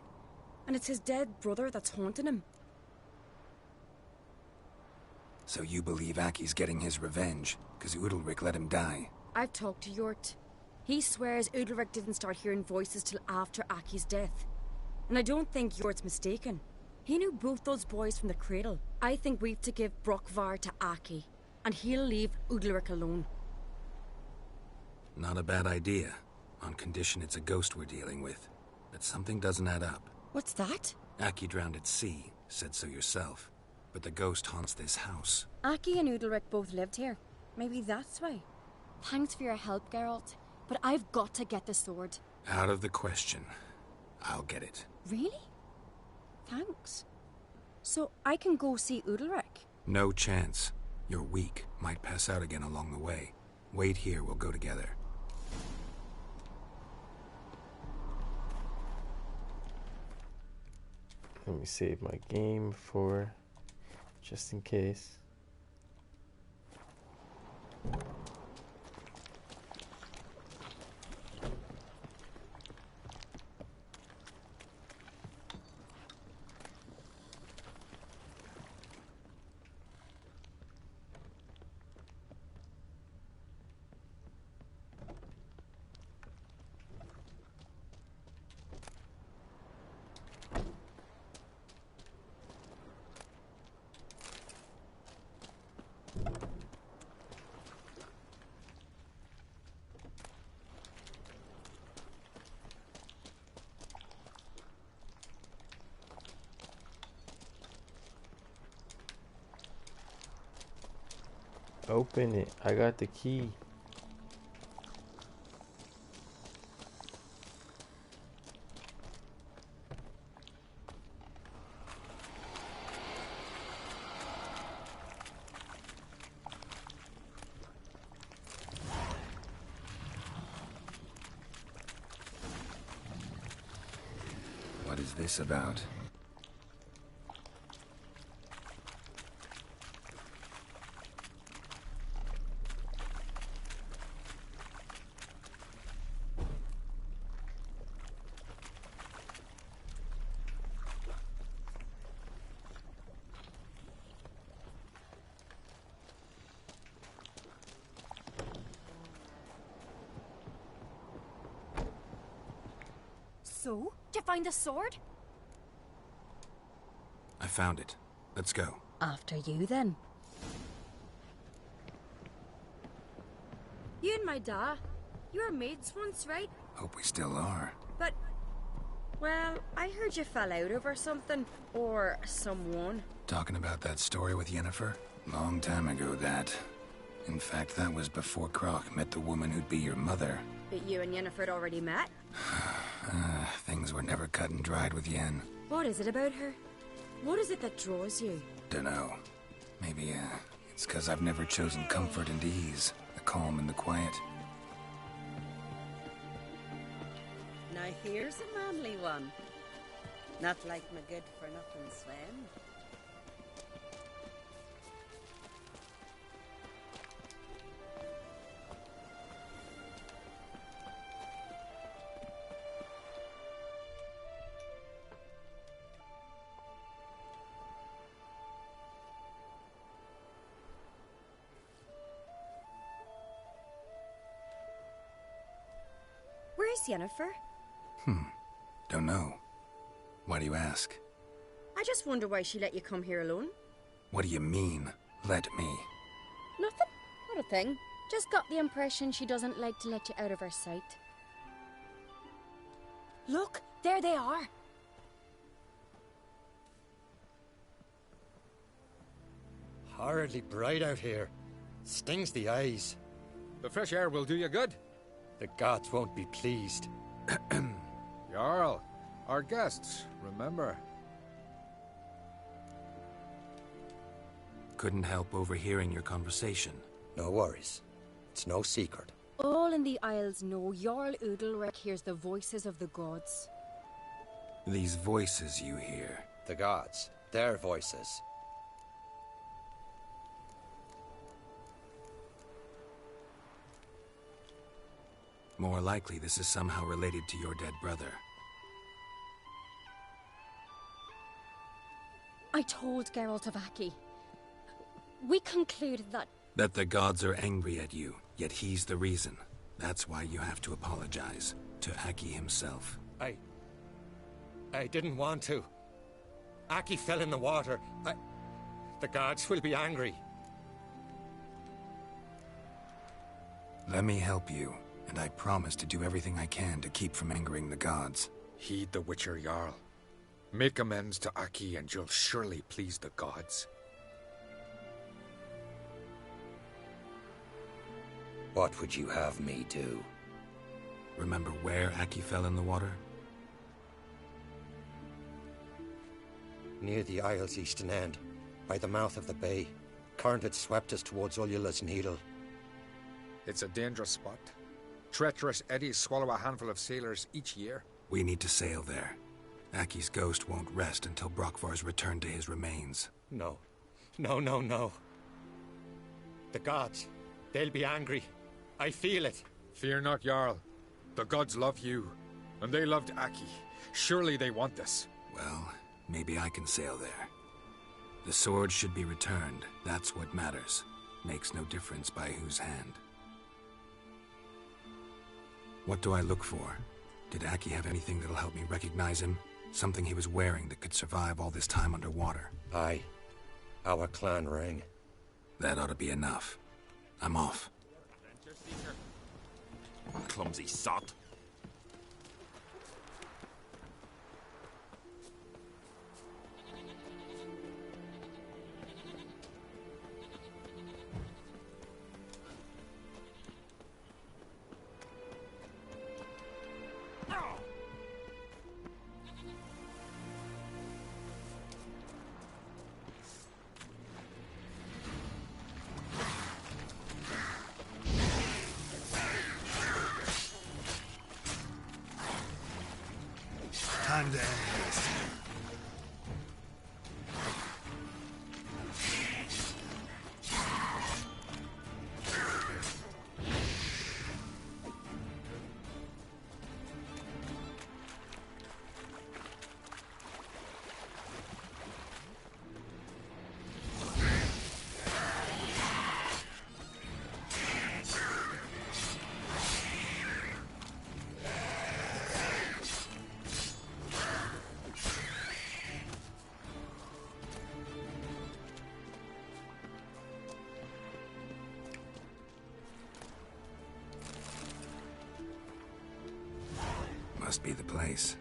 And it's his dead brother that's haunting him. So you believe Aki's getting his revenge, because Udalric let him die? I've talked to Yort. He swears Udalric didn't start hearing voices till after Aki's death. And I don't think Yort's mistaken. He knew both those boys from the cradle. I think we've to give Brokvar to Aki, and he'll leave Udalric alone. Not a bad idea, on condition it's a ghost we're dealing with. But something doesn't add up. What's that? Aki drowned at sea, said so yourself. But the ghost haunts this house. Aki and Udalric both lived here. Maybe that's why. Thanks for your help, Geralt. But I've got to get the sword. Out of the question. I'll get it. Really? Thanks. So I can go see Udalric? No chance. You're weak. Might pass out again along the way. Wait here, we'll go together. Let me save my game for just in case. Open it. I got the key. What is this about? So? Did you find the sword? I found it. Let's go. After you, then. You and my da, you were mates once, right? Hope we still are. But Well, I heard you fell out over something. Or someone. Talking about that story with Yennefer? Long time ago, that. In fact, that was before Croc met the woman who'd be your mother. But you and Yennefer had already met? Things were never cut and dried with Yen. What is it about her? What is it that draws you? Dunno. Maybe, it's 'cause I've never chosen comfort and ease. The calm and the quiet. Now here's a manly one. Not like my good-for-nothing Sven. Where's Yennefer? Don't know. Why do you ask? I just wonder why she let you come here alone. What do you mean, let me? Nothing. Not a thing. Just got the impression she doesn't like to let you out of her sight. Look, there they are. Horridly bright out here. Stings the eyes. The fresh air will do you good. The gods won't be pleased. Jarl, our guests, remember. Couldn't help overhearing your conversation. No worries. It's no secret. All in the Isles know Jarl Udalric hears the voices of the gods. These voices you hear. The gods. Their voices. More likely this is somehow related to your dead brother. I told Geralt of Aki. We concluded that... That the gods are angry at you, yet he's the reason. That's why you have to apologize. To Aki himself. I didn't want to. Aki fell in the water. The gods will be angry. Let me help you, and I promise to do everything I can to keep from angering the gods. Heed the Witcher Jarl. Make amends to Aki and you'll surely please the gods. What would you have me do? Remember where Aki fell in the water? Near the Isle's eastern end, by the mouth of the bay. Current had swept us towards Ullula's Needle. It's a dangerous spot. Treacherous eddies swallow a handful of sailors each year. We need to sail there. Aki's ghost won't rest until Brokvar's returned to his remains. No. No. The gods. They'll be angry. I feel it. Fear not, Jarl. The gods love you, and they loved Aki. Surely they want this. Well, maybe I can sail there. The sword should be returned. That's what matters. Makes no difference by whose hand. What do I look for? Did Aki have anything that'll help me recognize him? Something he was wearing that could survive all this time underwater? Aye. Our clan ring. That ought to be enough. I'm off. Clumsy sot. Time to end this. Must be the place.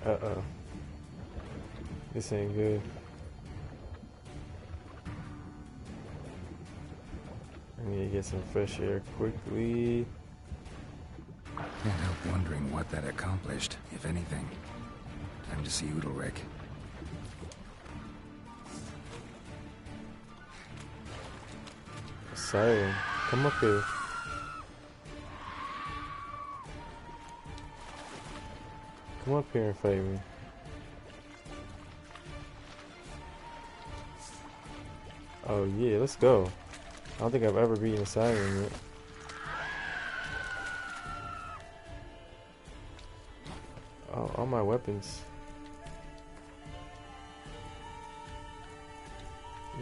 Uh-oh. This ain't good. I need to get some fresh air quickly. Can't help wondering what that accomplished, if anything. Time to see Udalric. Siren, come up here. Come up here and fight me. Oh yeah, let's go. I don't think I've ever beaten a Siren yet. Oh, all my weapons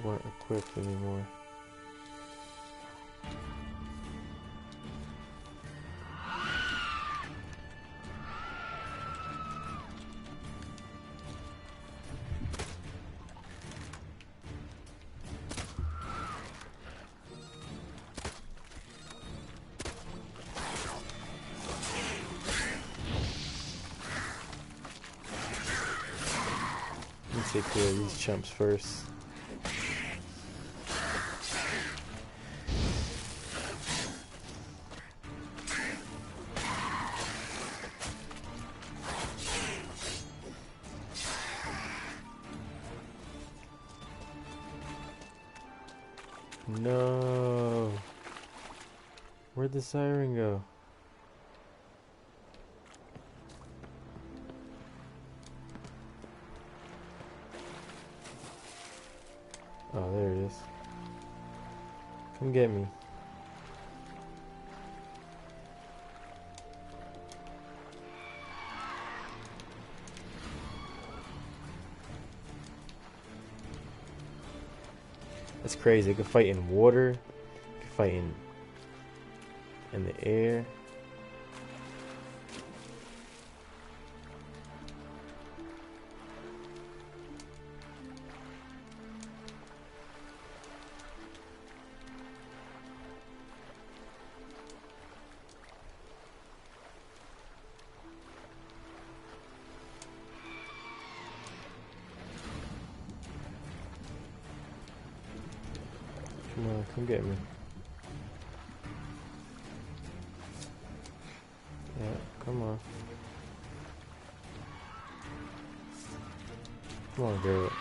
weren't equipped anymore. Take care of these chumps first. No. Where'd the siren go? Oh, there it is. Come get me. That's crazy. It can fight in water. It can fight in the air. Come on, come get me. Yeah, come on. Come on, girl.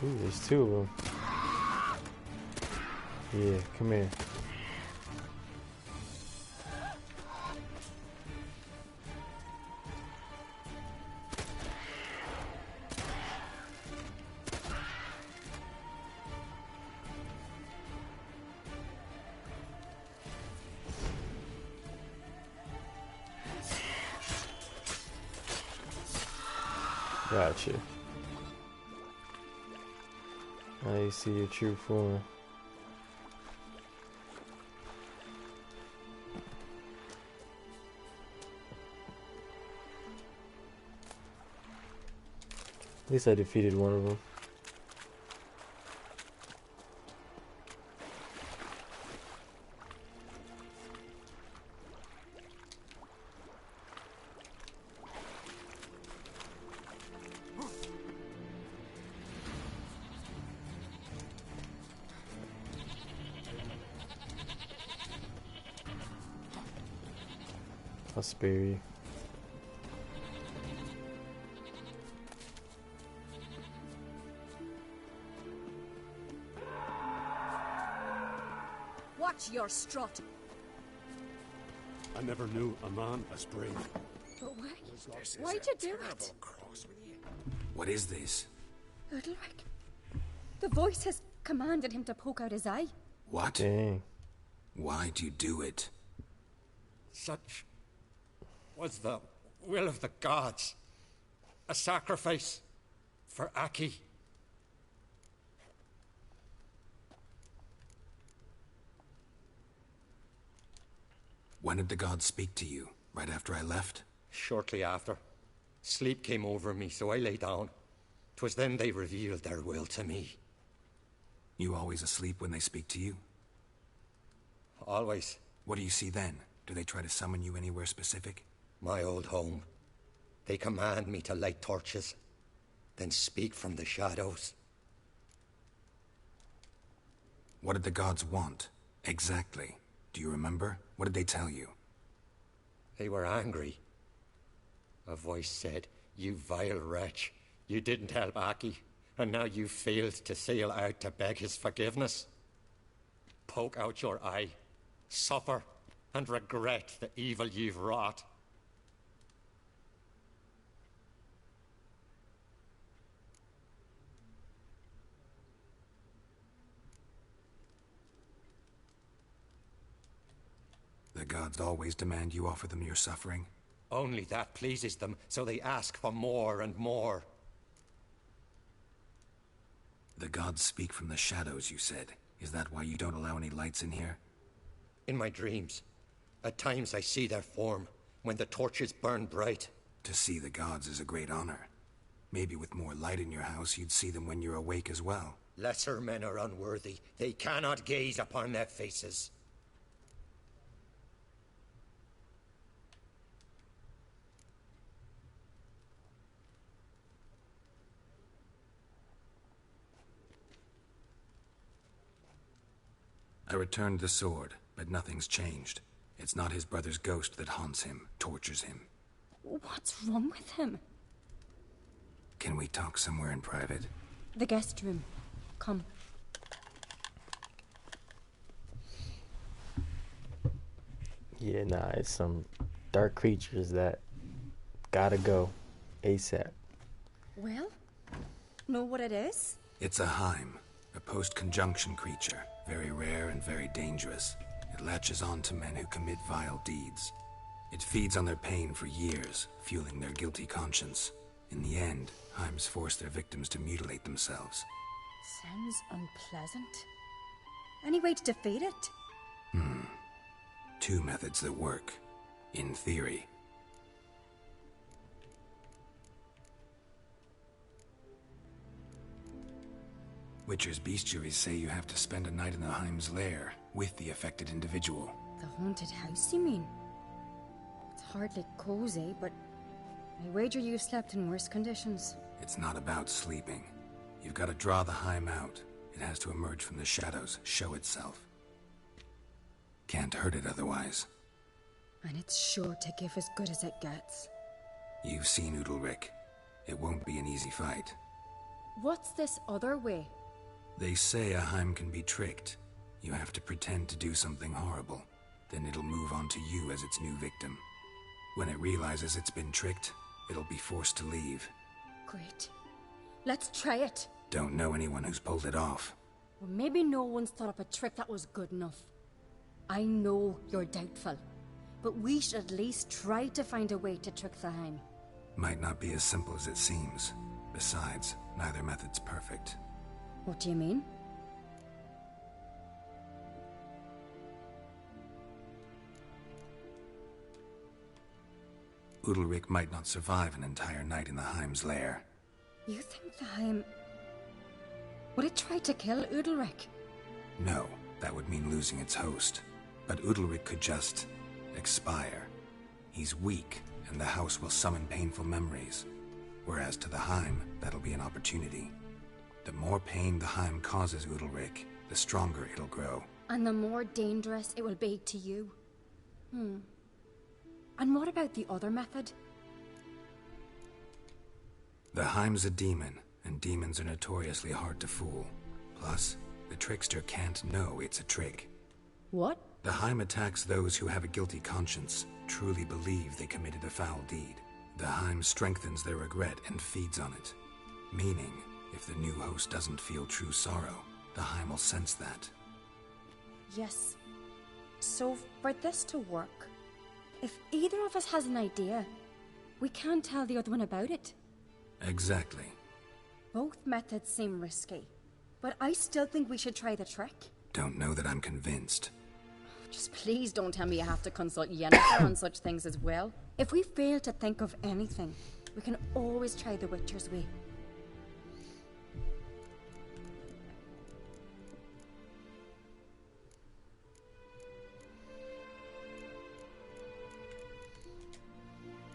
Ooh, there's two of them. Yeah, come here. Gotcha. Now you see your true form. At least I defeated one of them. I'll spare you. Watch your strut. I never knew a man as brave. But why? Why'd you do it? What is this? Udalric. The voice has commanded him to poke out his eye. What? Dang. Why'd you do it? Such was the will of the gods. A sacrifice for Aki. When did the gods speak to you? Right after I left? Shortly after. Sleep came over me, so I lay down. 'Twas then they revealed their will to me. You always asleep when they speak to you? Always. What do you see then? Do they try to summon you anywhere specific? my old home. They command me to light torches, then speak from the shadows. What did the gods want? Exactly. Do you remember? What did they tell you? They were angry. A voice said, "You vile wretch, you didn't help Aki, and now you failed to sail out to beg his forgiveness. Poke out your eye, suffer, and regret the evil you've wrought." The gods always demand you offer them your suffering? Only that pleases them, so they ask for more and more. The gods speak from the shadows, you said. Is that why you don't allow any lights in here? In my dreams, at times I see their form, when the torches burn bright. To see the gods is a great honor. Maybe with more light in your house, you'd see them when you're awake as well. Lesser men are unworthy. They cannot gaze upon their faces. I returned the sword, but nothing's changed. It's not his brother's ghost that haunts him, tortures him. What's wrong with him? Can we talk somewhere in private? The guest room. Come. Yeah, nah, it's some dark creatures that gotta go ASAP. Well, know what it is? It's a Heim, a post-conjunction creature. Very rare and very dangerous. It latches on to men who commit vile deeds. It feeds on their pain for years, fueling their guilty conscience. In the end, Heims force their victims to mutilate themselves. Sounds unpleasant. Any way to defeat it? Two methods that work. In theory. Witcher's bestiaries say you have to spend a night in the Heim's lair with the affected individual. The haunted house, you mean? It's hardly cozy, but I wager you've slept in worse conditions. It's not about sleeping. You've got to draw the Heim out. It has to emerge from the shadows, show itself. Can't hurt it otherwise. And it's sure to give as good as it gets. You've seen Udalric. It won't be an easy fight. What's this other way? They say a Heim can be tricked. You have to pretend to do something horrible. Then it'll move on to you as its new victim. When it realizes it's been tricked, it'll be forced to leave. Great. Let's try it. Don't know anyone who's pulled it off. Well, maybe no one's thought up a trick that was good enough. I know you're doubtful, but we should at least try to find a way to trick the Heim. Might not be as simple as it seems. Besides, neither method's perfect. What do you mean? Udalric might not survive an entire night in the Heim's lair. You think the Heim... Would it try to kill Udalric? No, that would mean losing its host. But Udalric could just... expire. He's weak, and the house will summon painful memories. Whereas to the Heim, that'll be an opportunity. The more pain the Heim causes Udalric, the stronger it'll grow. And the more dangerous it will be to you. And what about the other method? The Heim's a demon, and demons are notoriously hard to fool. Plus, the trickster can't know it's a trick. What? The Heim attacks those who have a guilty conscience, truly believe they committed a foul deed. The Heim strengthens their regret and feeds on it. Meaning, if the new host doesn't feel true sorrow, the Heim will sense that. Yes. So, for this to work, if either of us has an idea, we can't tell the other one about it. Exactly. Both methods seem risky, but I still think we should try the trick. Don't know that I'm convinced. Just please don't tell me you have to consult Yennefer on such things as well. If we fail to think of anything, we can always try the Witcher's way.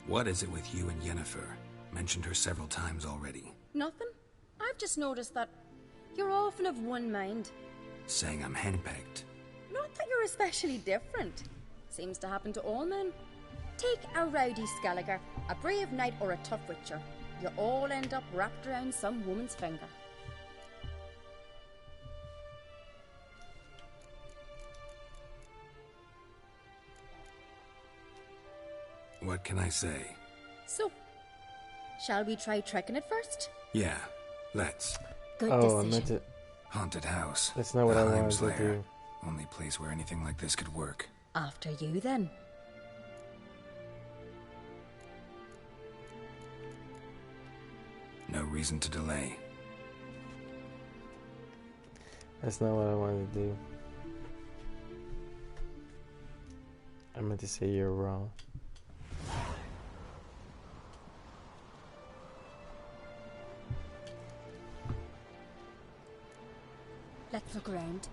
What is it with you and Yennefer? Mentioned her several times already. Nothing. I've just noticed that you're often of one mind. Saying I'm henpecked. Not that you're especially different. Seems to happen to all men. Take a rowdy Skelliger, a brave knight, or a tough witcher. You all end up wrapped around some woman's finger. What can I say? So, shall we try trekking it first? Yeah, let's. Good I decision. meant to. Haunted house. That's not what I wanted to Heimslayer. do. Only place where anything like this could work. After you, then. No reason to delay. That's not what I wanted to do. I meant to say you're wrong. Let's look around.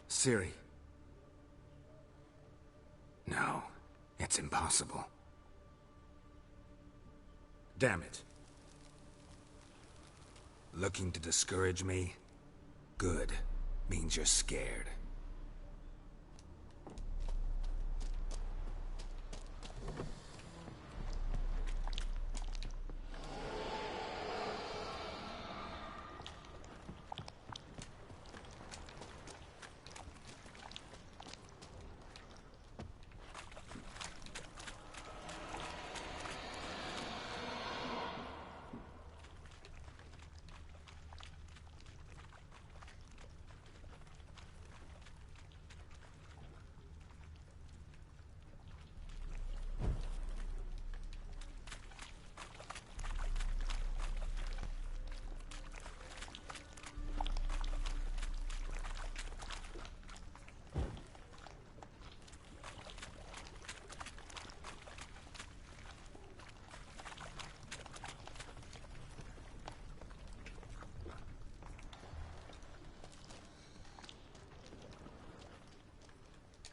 Ciri. No, it's impossible. Damn it. Looking to discourage me? Good. Means you're scared.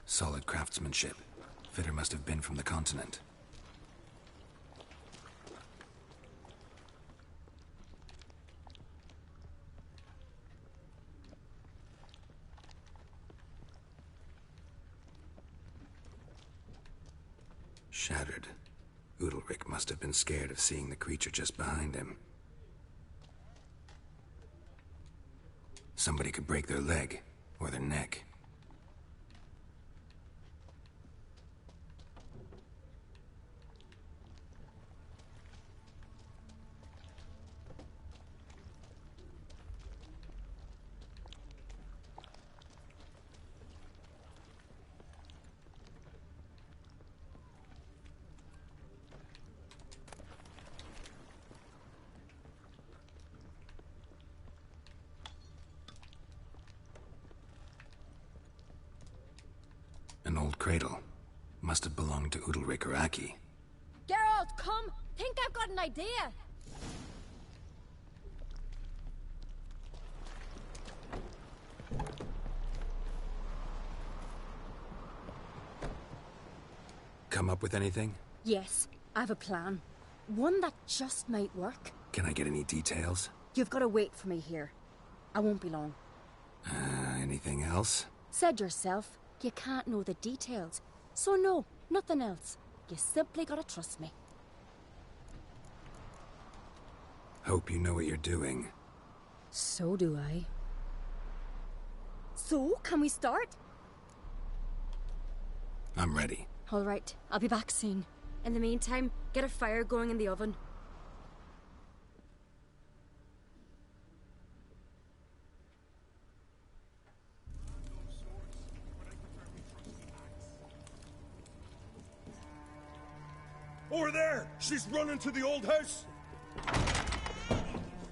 Solid craftsmanship. Fitter must have been from the continent. Shattered. Udalric must have been scared of seeing the creature just behind him. Somebody could break their leg, or their neck. An old cradle. Must have belonged to Udalric or Aki. Geralt, come! Think I've got an idea! Come up with anything? Yes, I have a plan. One that just might work. Can I get any details? You've got to wait for me here. I won't be long. Anything else? Said yourself, you can't know the details. So no, nothing else. You simply gotta trust me. Hope you know what you're doing. So do I. So, can we start? I'm ready. All right, I'll be back soon. In the meantime, get a fire going in the oven. Over there! She's running to the old house!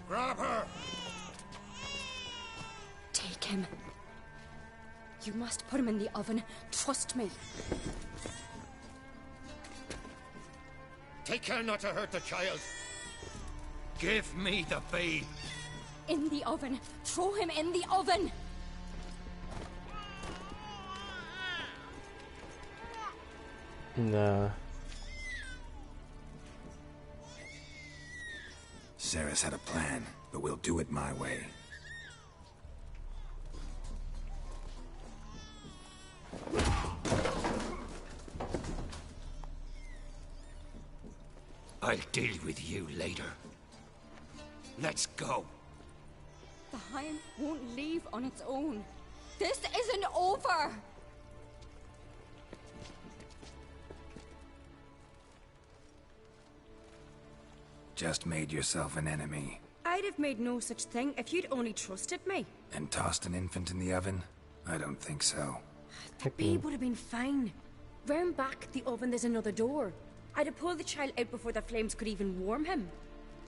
Grab her! Take him. You must put him in the oven. Trust me. Take care not to hurt the child. Give me the babe. In the oven. Throw him in the oven. Nah. Sarah's had a plan, but we'll do it my way. I'll deal with you later. Let's go. The Hind won't leave on its own. This isn't over. Just made yourself an enemy. I'd have made no such thing if you'd only trusted me. And tossed an infant in the oven? I don't think so. The babe would have been fine. Round back the oven there's another door. I'd have pulled the child out before the flames could even warm him.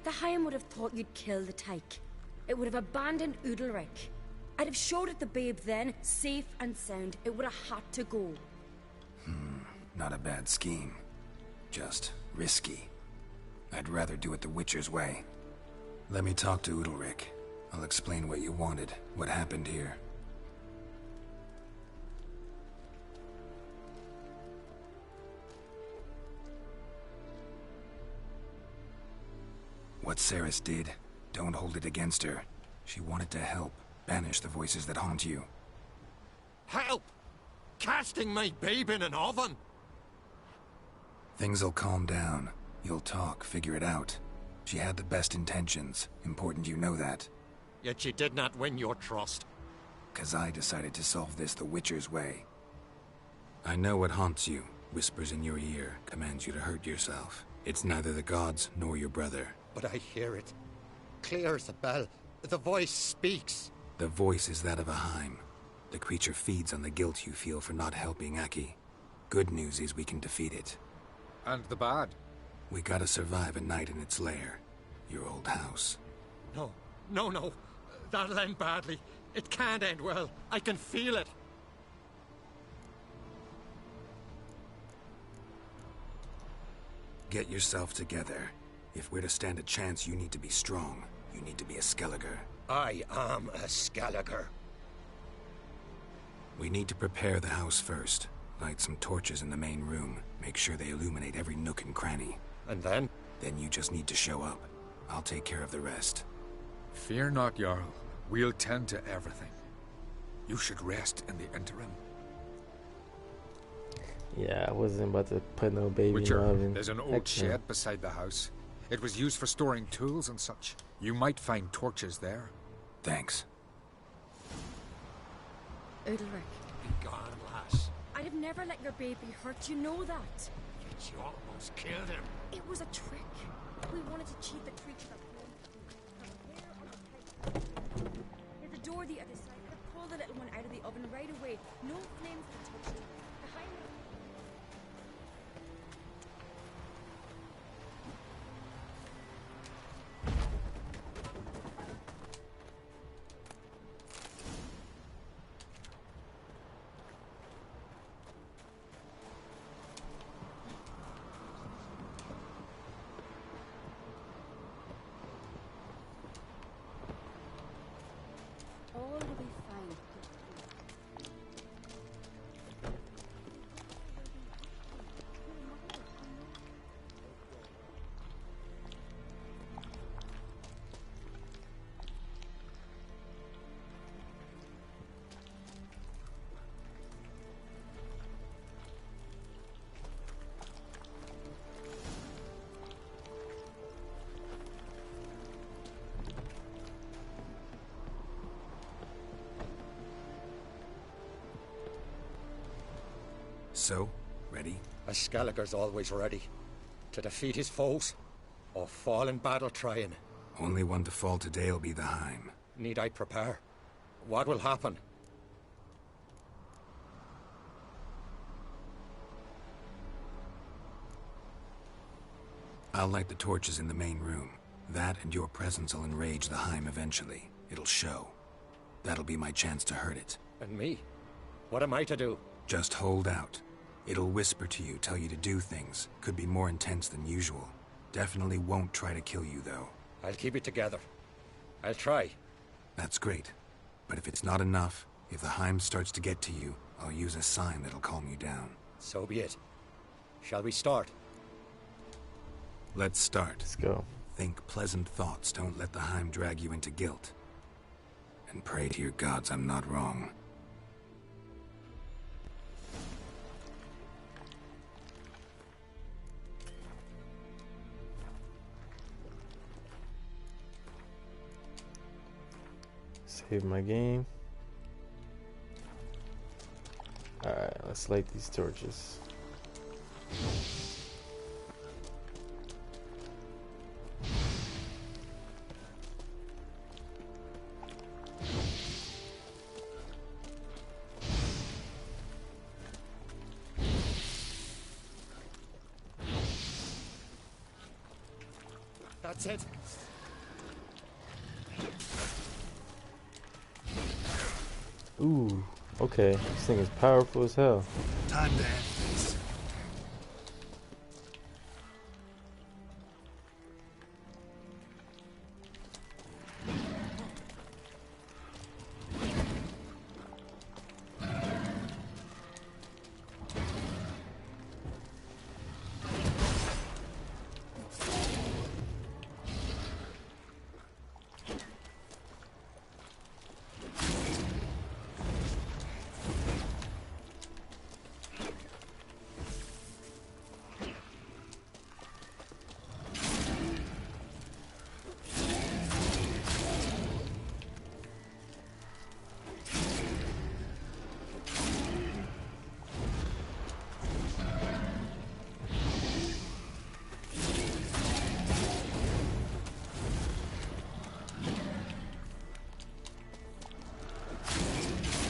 The Hind would have thought you'd kill the tyke. It would have abandoned Udalric. I'd have showed it the babe then, safe and sound. It would have had to go. Not a bad scheme. Just risky. I'd rather do it the Witcher's way. Let me talk to Udalric. I'll explain what you wanted, what happened here. What Ceres did, don't hold it against her. She wanted to help, banish the voices that haunt you. Help! Casting my babe in an oven! Things'll calm down. You'll talk, figure it out. She had the best intentions. Important you know that. Yet she did not win your trust. 'Cause I decided to solve this the Witcher's way. I know what haunts you, whispers in your ear, commands you to hurt yourself. It's neither the gods nor your brother. But I hear it. Clear as a bell. The voice speaks. The voice is that of a Heim. The creature feeds on the guilt you feel for not helping Aki. Good news is we can defeat it. And the bad? We gotta survive a night in its lair. Your old house. No, no, no. That'll end badly. It can't end well. I can feel it. Get yourself together. If we're to stand a chance, you need to be strong. You need to be a Skelliger. I am a Skelliger. We need to prepare the house first. Light some torches in the main room. Make sure they illuminate every nook and cranny. And then? Then you just need to show up. I'll take care of the rest. Fear not, Jarl. We'll tend to everything. You should rest in the interim. Yeah, I wasn't about to put no baby Witcher, in the oven. there's an old shed beside the house. It was used for storing tools and such. You might find torches there. Thanks. Udalric. Be gone, lass. I'd have never let your baby hurt, you know that. Yet you almost killed him. It was a trick. We wanted to cheat the creature that there's a door the other side. I'd have pulled the little one out of the oven right away. No flames could touch it. The Hind. All will be fine. So, ready? A Skelliger's always ready. To defeat his foes, or fall in battle trying. Only one to fall today will be the Heim. Need I prepare? What will happen? I'll light the torches in the main room. That and your presence will enrage the Heim eventually. It'll show. That'll be my chance to hurt it. And me? What am I to do? Just hold out. It'll whisper to you, tell you to do things. Could be more intense than usual. Definitely won't try to kill you, though. I'll keep it together. I'll try. That's great. But if it's not enough, if the Heim starts to get to you, I'll use a sign that'll calm you down. So be it. Shall we start? Let's start. Let's go. Think pleasant thoughts. Don't let the Heim drag you into guilt. And pray to your gods I'm not wrong. Save my game. Alright, let's light these torches. That's it. Ooh, okay. This thing is powerful as hell. Time to end this.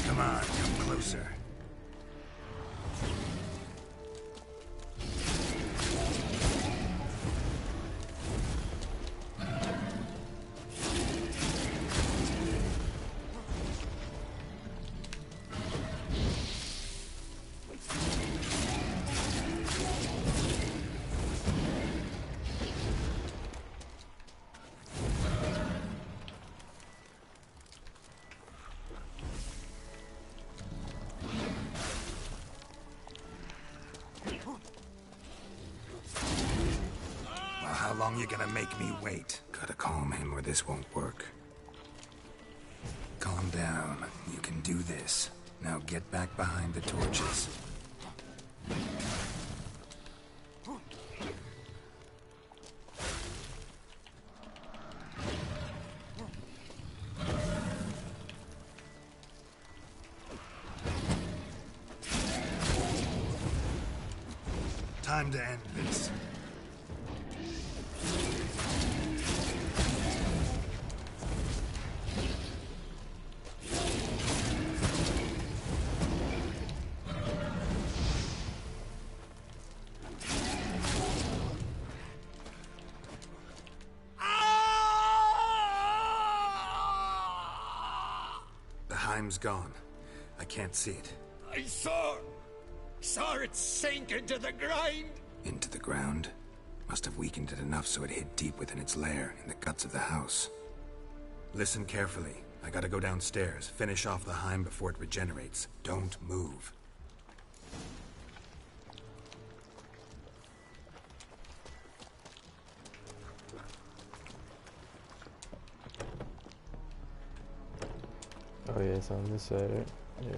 Come on, come closer. How long you gonna make me wait? Gotta calm him or this won't work. Calm down. You can do this. Now get back behind the torches. Time to end this. Heim's gone. I can't see it. I saw it sink into the ground. Into the ground? Must have weakened it enough so it hid deep within its lair, in the guts of the house. Listen carefully. I gotta go downstairs, finish off the Heim before it regenerates. Don't move. Oh yeah, it's on this side, right? Yeah.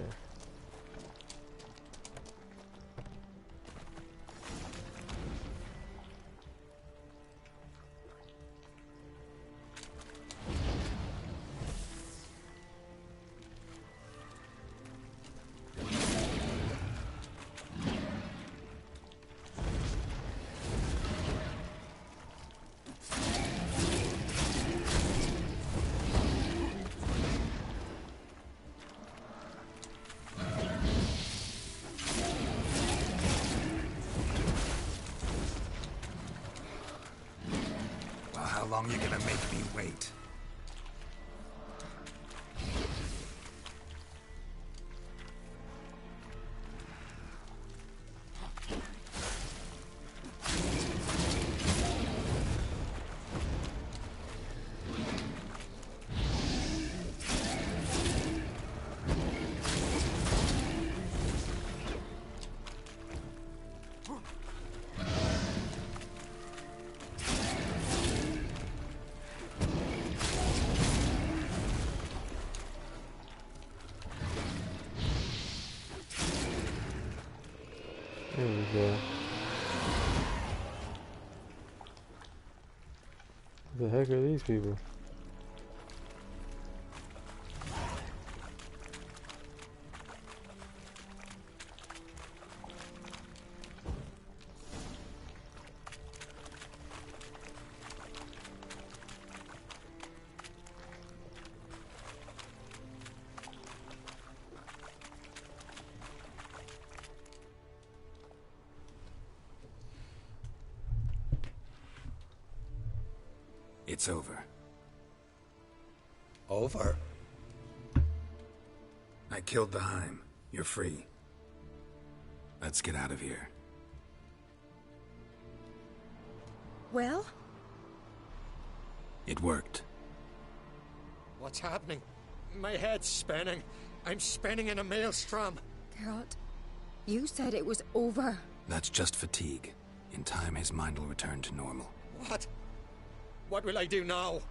How long you gonna make me wait? Here we go. Who the heck are these people? It's over. Over? I killed the Heim. You're free. Let's get out of here. Well? It worked. What's happening? My head's spinning. I'm spinning in a maelstrom. Geralt, you said it was over. That's just fatigue. In time, his mind will return to normal. What? What will I do now?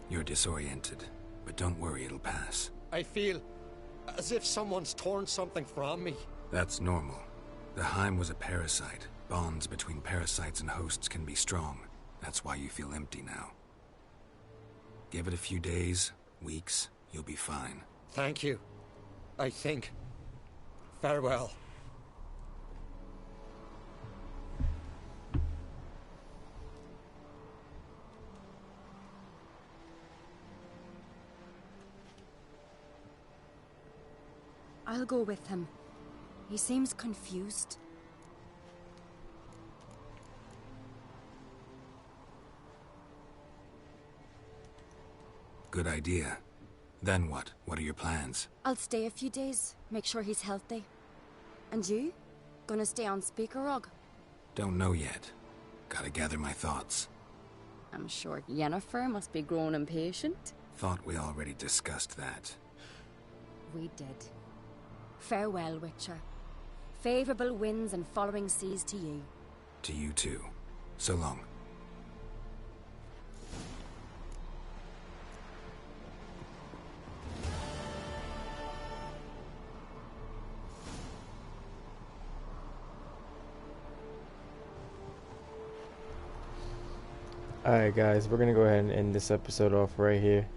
You're disoriented, but don't worry, it'll pass. I feel as if someone's torn something from me. That's normal. The Heim was a parasite. Bonds between parasites and hosts can be strong. That's why you feel empty now. Give it a few days, weeks, you'll be fine. Thank you. I think. Farewell. I'll go with him. He seems confused. Good idea. Then what? What are your plans? I'll stay a few days, make sure he's healthy. And you? Gonna stay on Speaker Rog? Don't know yet. Gotta gather my thoughts. I'm sure Yennefer must be grown impatient. Thought we already discussed that. We did. Farewell, Witcher. Favourable winds and following seas to you. To you too. So long. Alright guys, we're gonna go ahead and end this episode off right here.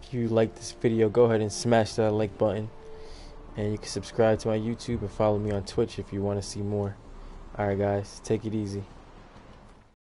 If you like this video, go ahead and smash that like button. And you can subscribe to my YouTube and follow me on Twitch if you want to see more. Alright guys, take it easy.